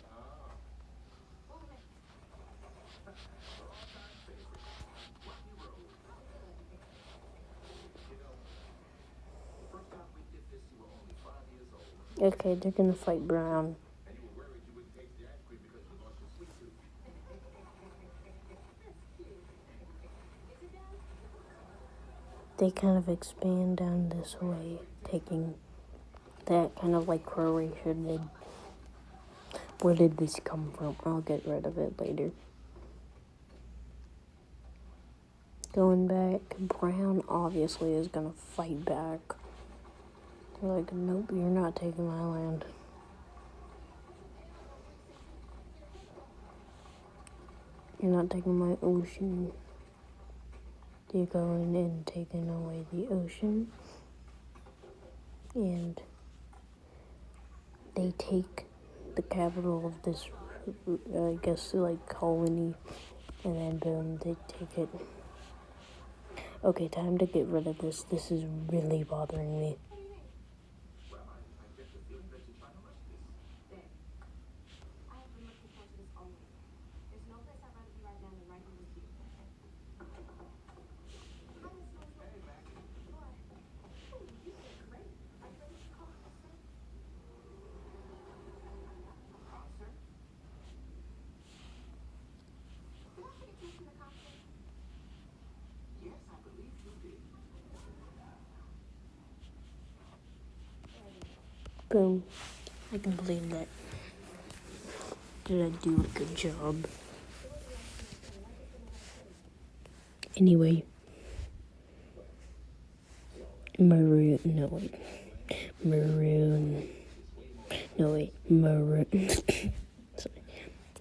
Okay, they're gonna fight brown. They kind of expand down this way, taking that kind of like Croatia did. Where did this come from? I'll get rid of it later. Going back, brown obviously is gonna fight back. They're like, nope, you're not taking my land. You're not taking my ocean. You're going and taking away the ocean. And they take the capital of this, I guess, like, colony. And then, boom, they take it. Okay, time to get rid of this. This is really bothering me. Boom. I can believe that. Did I do a good job? Anyway. Maroon. No, wait. Maroon. No, wait. Maroon. Sorry.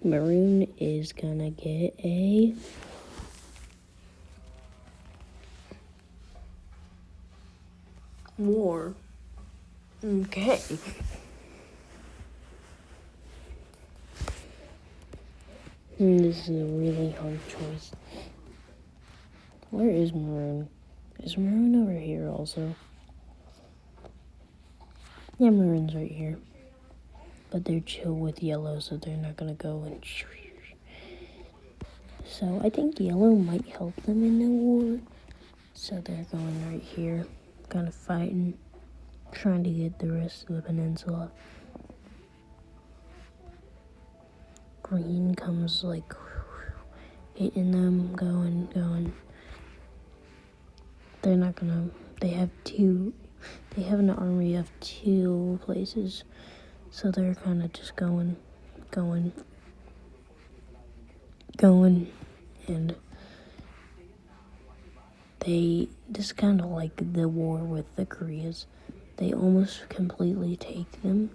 Maroon is gonna get a... war. Okay. This is a really hard choice. Where is Maroon? Is Maroon over here also? Yeah, Maroon's right here. But they're chill with yellow, so they're not gonna go and... So I think yellow might help them in the war. So they're going right here, kind of fighting, trying to get the rest of the peninsula. Green comes like hitting them, going. They're not gonna, they have an army of 2 places. So they're kind of just going, and this is kind of like the war with the Koreas. They almost completely take them,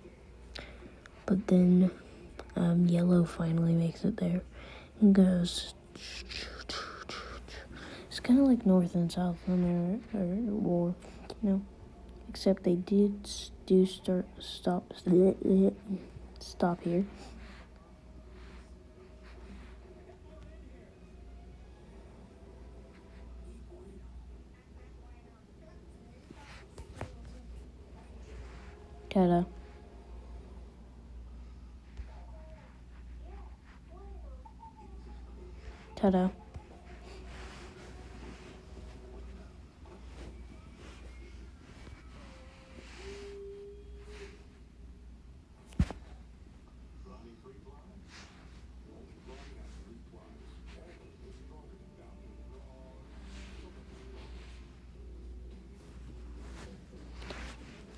but then Yellow finally makes it there and goes. It's kind of like North and South America war, except they do stop here. Ta-da. Ta-da.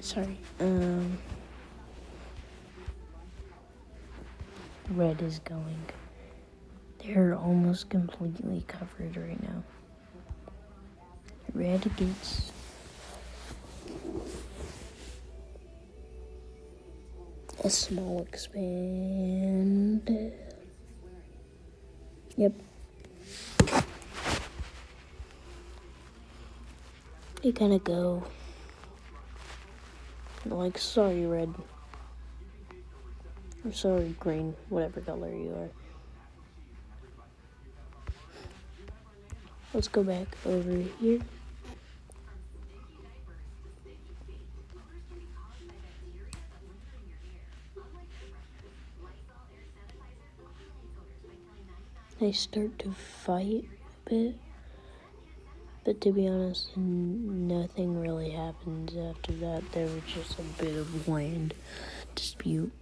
Sorry. Red is going. They're almost completely covered right now. Red gets a small expand. Yep. They kind of go. Like, sorry, Red. I'm sorry, Green. Whatever color you are. Let's go back over here. They start to fight a bit. But to be honest, nothing really happens after that. There was just a bit of land dispute.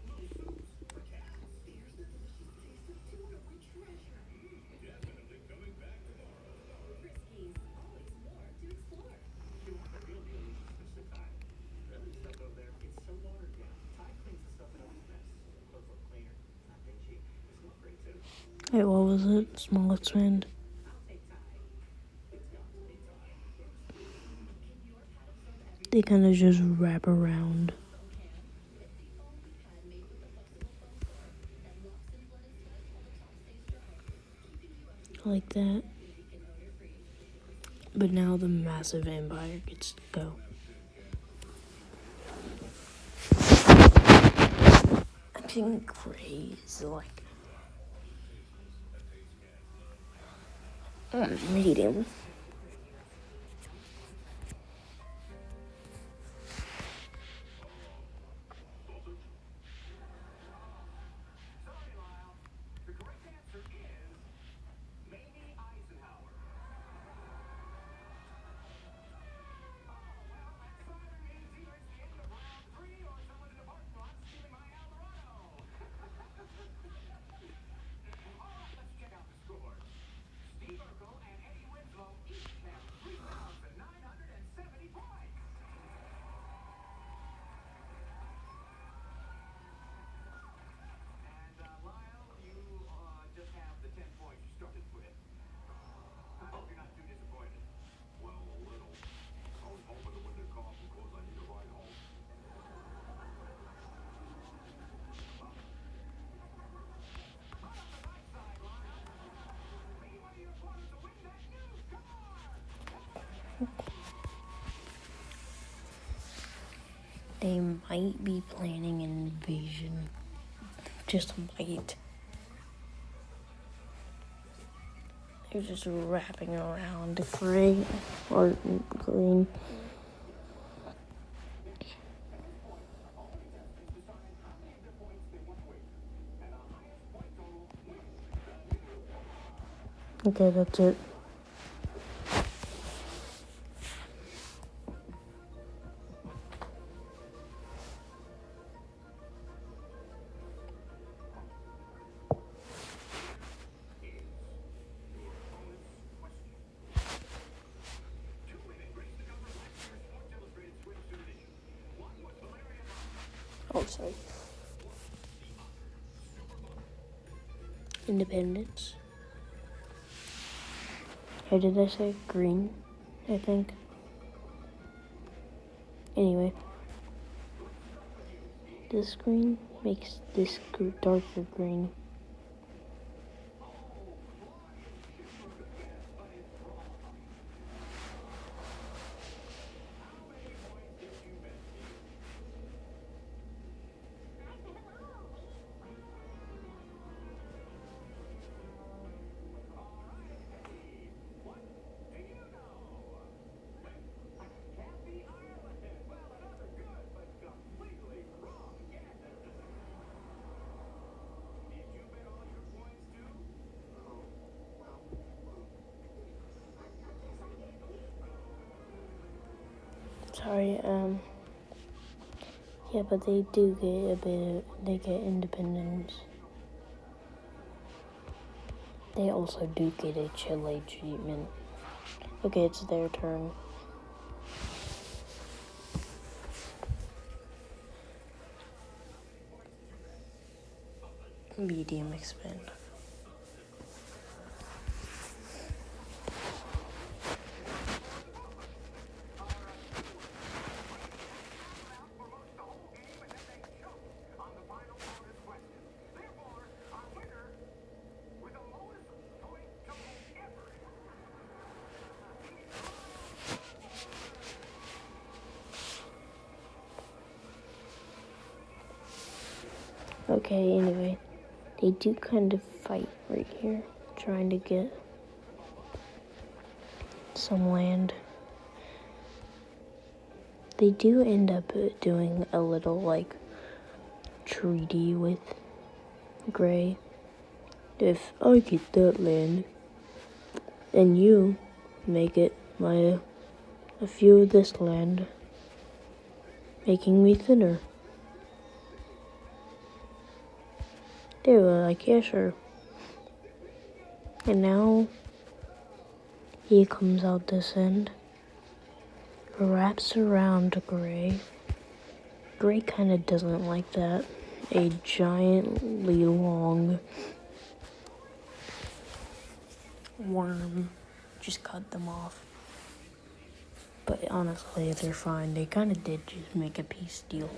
Hey, what was it? Small expand? They kind of just wrap around. Like that. But now the massive empire gets to go. I'm getting crazy, like... medium. They might be planning an invasion. Just might. They're just wrapping around gray or green. Okay, that's it. Oh, sorry. Independence. How did I say? Green, I think. Anyway. This green makes this darker green. Sorry, yeah, but they do get they get independence. They also do get a Chile treatment. Okay, it's their turn. Medium expand. Okay, anyway, they do kind of fight right here, trying to get some land. They do end up doing a little, like, treaty with Gray. If I get that land, and you make it a few of this land, making me thinner. They were like, yeah, sure. And now he comes out this end, wraps around Gray. Gray kind of doesn't like that. A giantly long worm just cut them off. But honestly, they're fine. They kind of did just make a peace deal.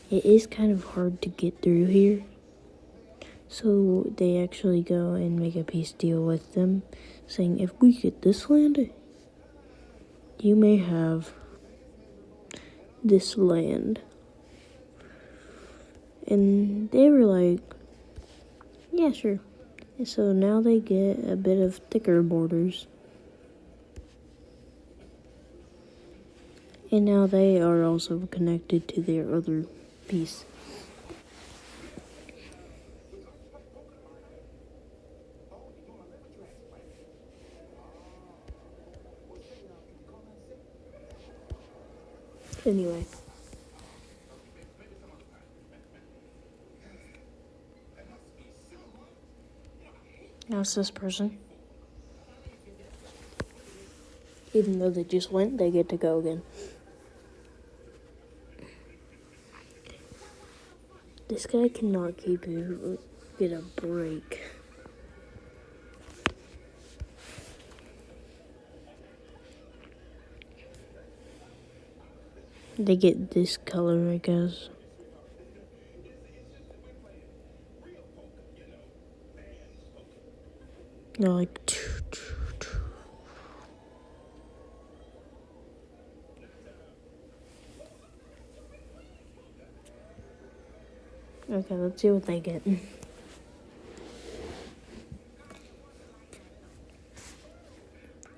It is kind of hard to get through here. So they actually go and make a peace deal with them, saying, if we get this land, you may have this land. And they were like, yeah, sure. So now they get a bit of thicker borders. And now they are also connected to their other piece. Anyway. Now it's this person. Even though they just went, they get to go again. This guy cannot get a break. They get this color, I guess. They're like, okay, let's see what they get.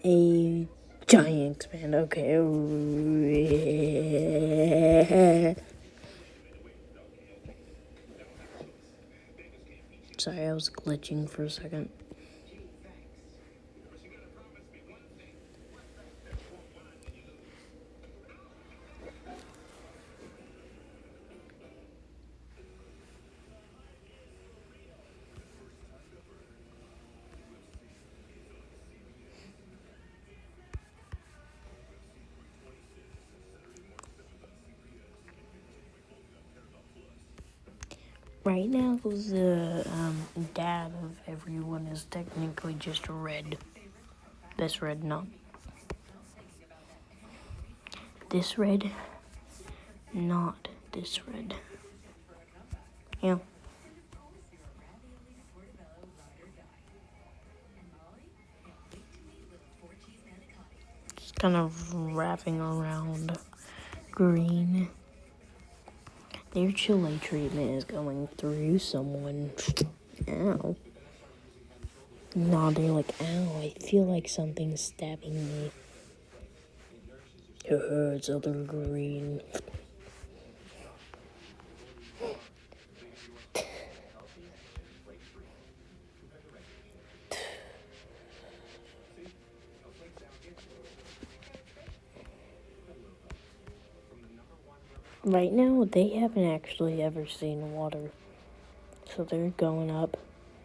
A giant expand, okay. Sorry, I was glitching for a second. Right now, the dad of everyone is technically just red. This red, not this red, not this red. Yeah. Just kind of wrapping around green. Their Chile treatment is going through someone. Ow. No, they're like, ow, I feel like something's stabbing me. It hurts, other green. Right now, they haven't actually ever seen water. So they're going up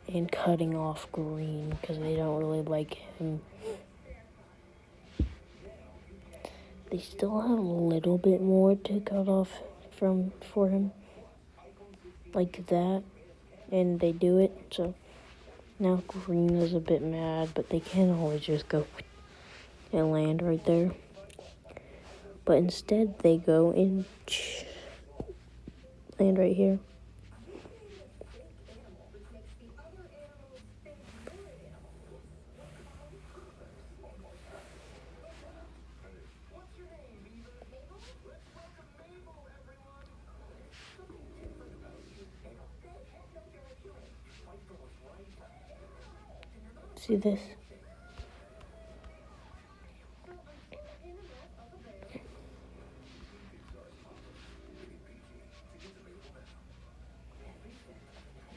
and cutting off green because they don't really like him. They still have a little bit more to cut off for him. Like that. And they do it. So now green is a bit mad, but they can't always just go and land right there. But instead they go and land right here. See this?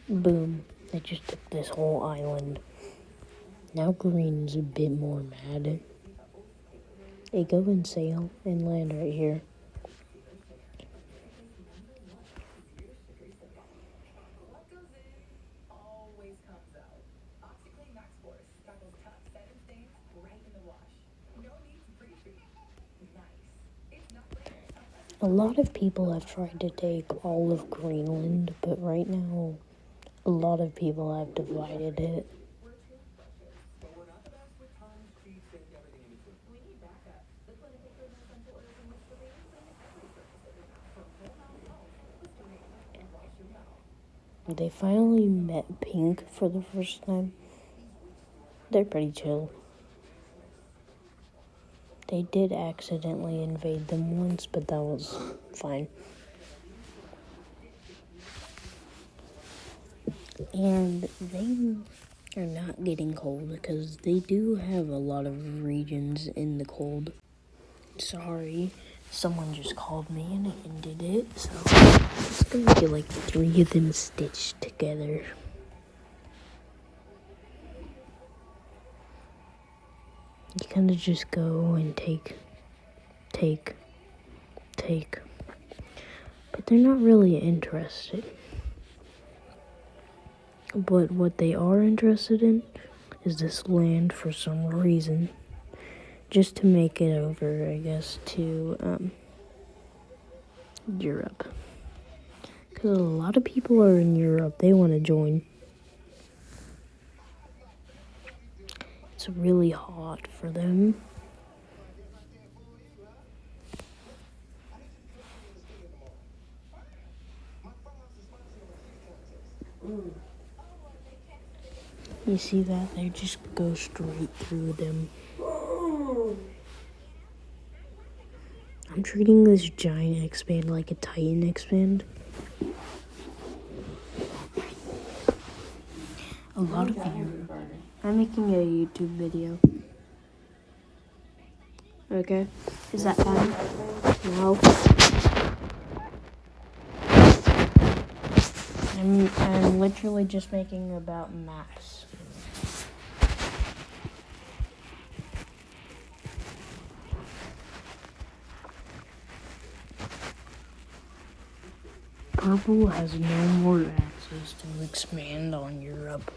Boom. They just took this whole island. Now green's a bit more mad. They go and sail and land right here. A lot of people have tried to take all of Greenland, but right now, a lot of people have divided it. They finally met Pink for the first time. They're pretty chill. They did accidentally invade them once, but that was fine. And they are not getting cold because they do have a lot of regions in the cold. Sorry, someone just called me and ended it, so it's gonna get like 3 of them stitched together. You kind of just go and take. But they're not really interested. But what they are interested in is this land for some reason. Just to make it over, I guess, to Europe. Because a lot of people are in Europe. They want to join. It's really hot for them. You see that? They just go straight through them. I'm treating this giant expand like a Titan expand. A lot of you. I'm making a YouTube video. Okay? Is that fine? No. I'm literally just making about maps. Purple has no more access to expand on Europe.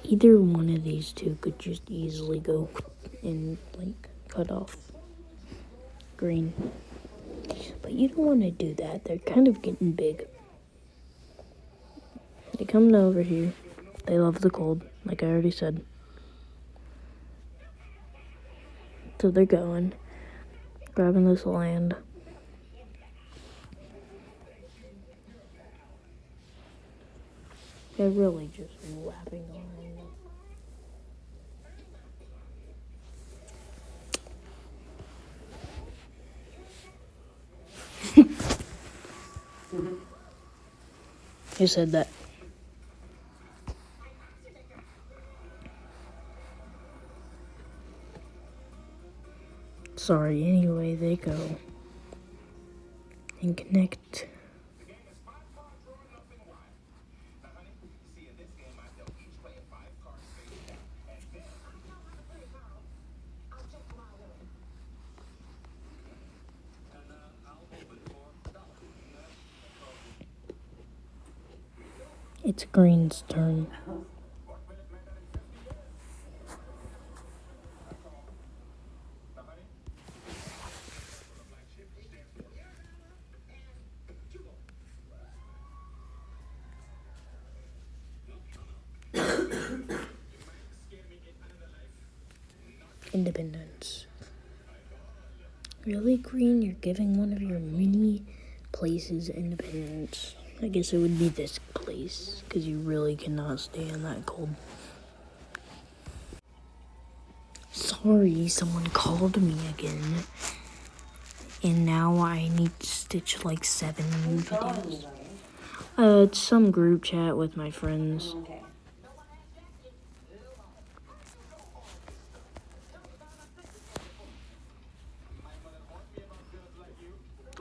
Either one of these two could just easily go and, like, cut off green. But you don't want to do that. They're kind of getting big. They come over here. They love the cold, like I already said. So they're going, grabbing this land. They're really just lapping around. Who said that? Sorry, anyway, they go and connect. It's green's turn. Independence. Really, Green? You're giving one of your mini places independence. I guess it would be this place, because you really cannot stay in that cold. Sorry, someone called me again. And now I need to stitch like 7 videos. It's some group chat with my friends. Okay.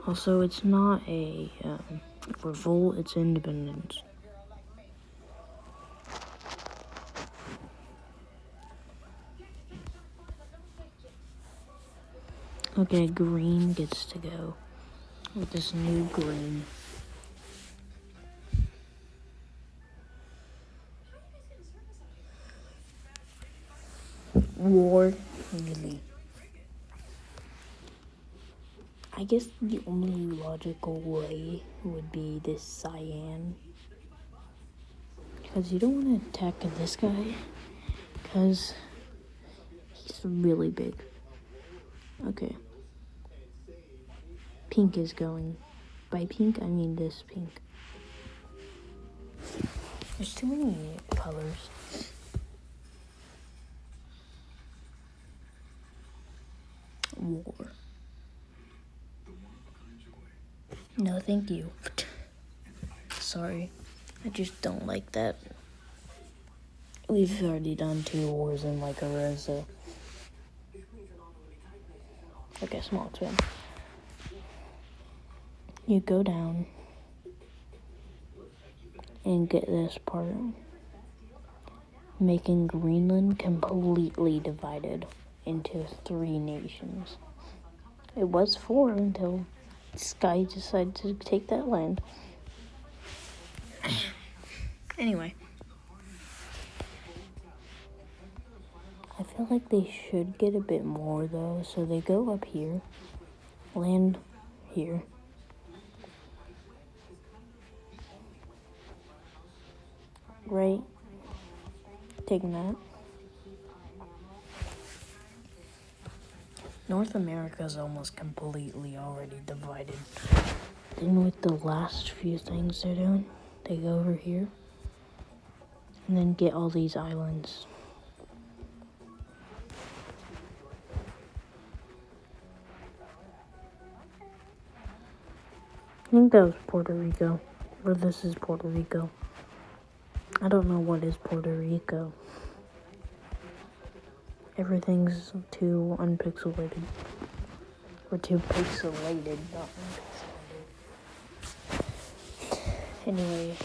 Also, it's not a revolt, it's independence. Okay, green gets to go with this new green. War, really. I guess the only logical way would be this cyan. Because you don't want to attack this guy, because he's really big. Okay. Pink is going. By pink, I mean this pink. There's too many colors. War. No, thank you. Sorry. I just don't like that. We've already done 2 wars in like a row, so. Okay, small twin. You go down and get this part, making Greenland completely divided into 3 nations. It was 4 until Sky decided to take that land. Anyway. I feel like they should get a bit more though, so they go up here, land here. Right? Taking that. North America is almost completely already divided. Then with the last few things they're doing, they go over here and then get all these islands. I think that was Puerto Rico, or this is Puerto Rico. I don't know what is Puerto Rico. Everything's too unpixelated. Or too pixelated, not unpixelated. Anyway.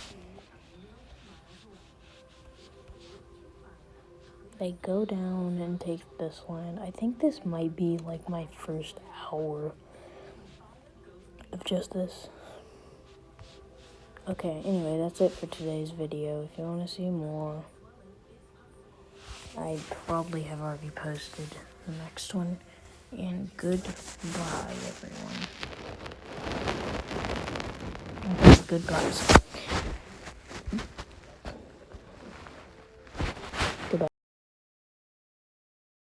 They go down and take this land. I think this might be like my first hour of just this. Okay, anyway, that's it for today's video. If you want to see more, I probably have already posted the next one. And goodbye, everyone. Okay, goodbye.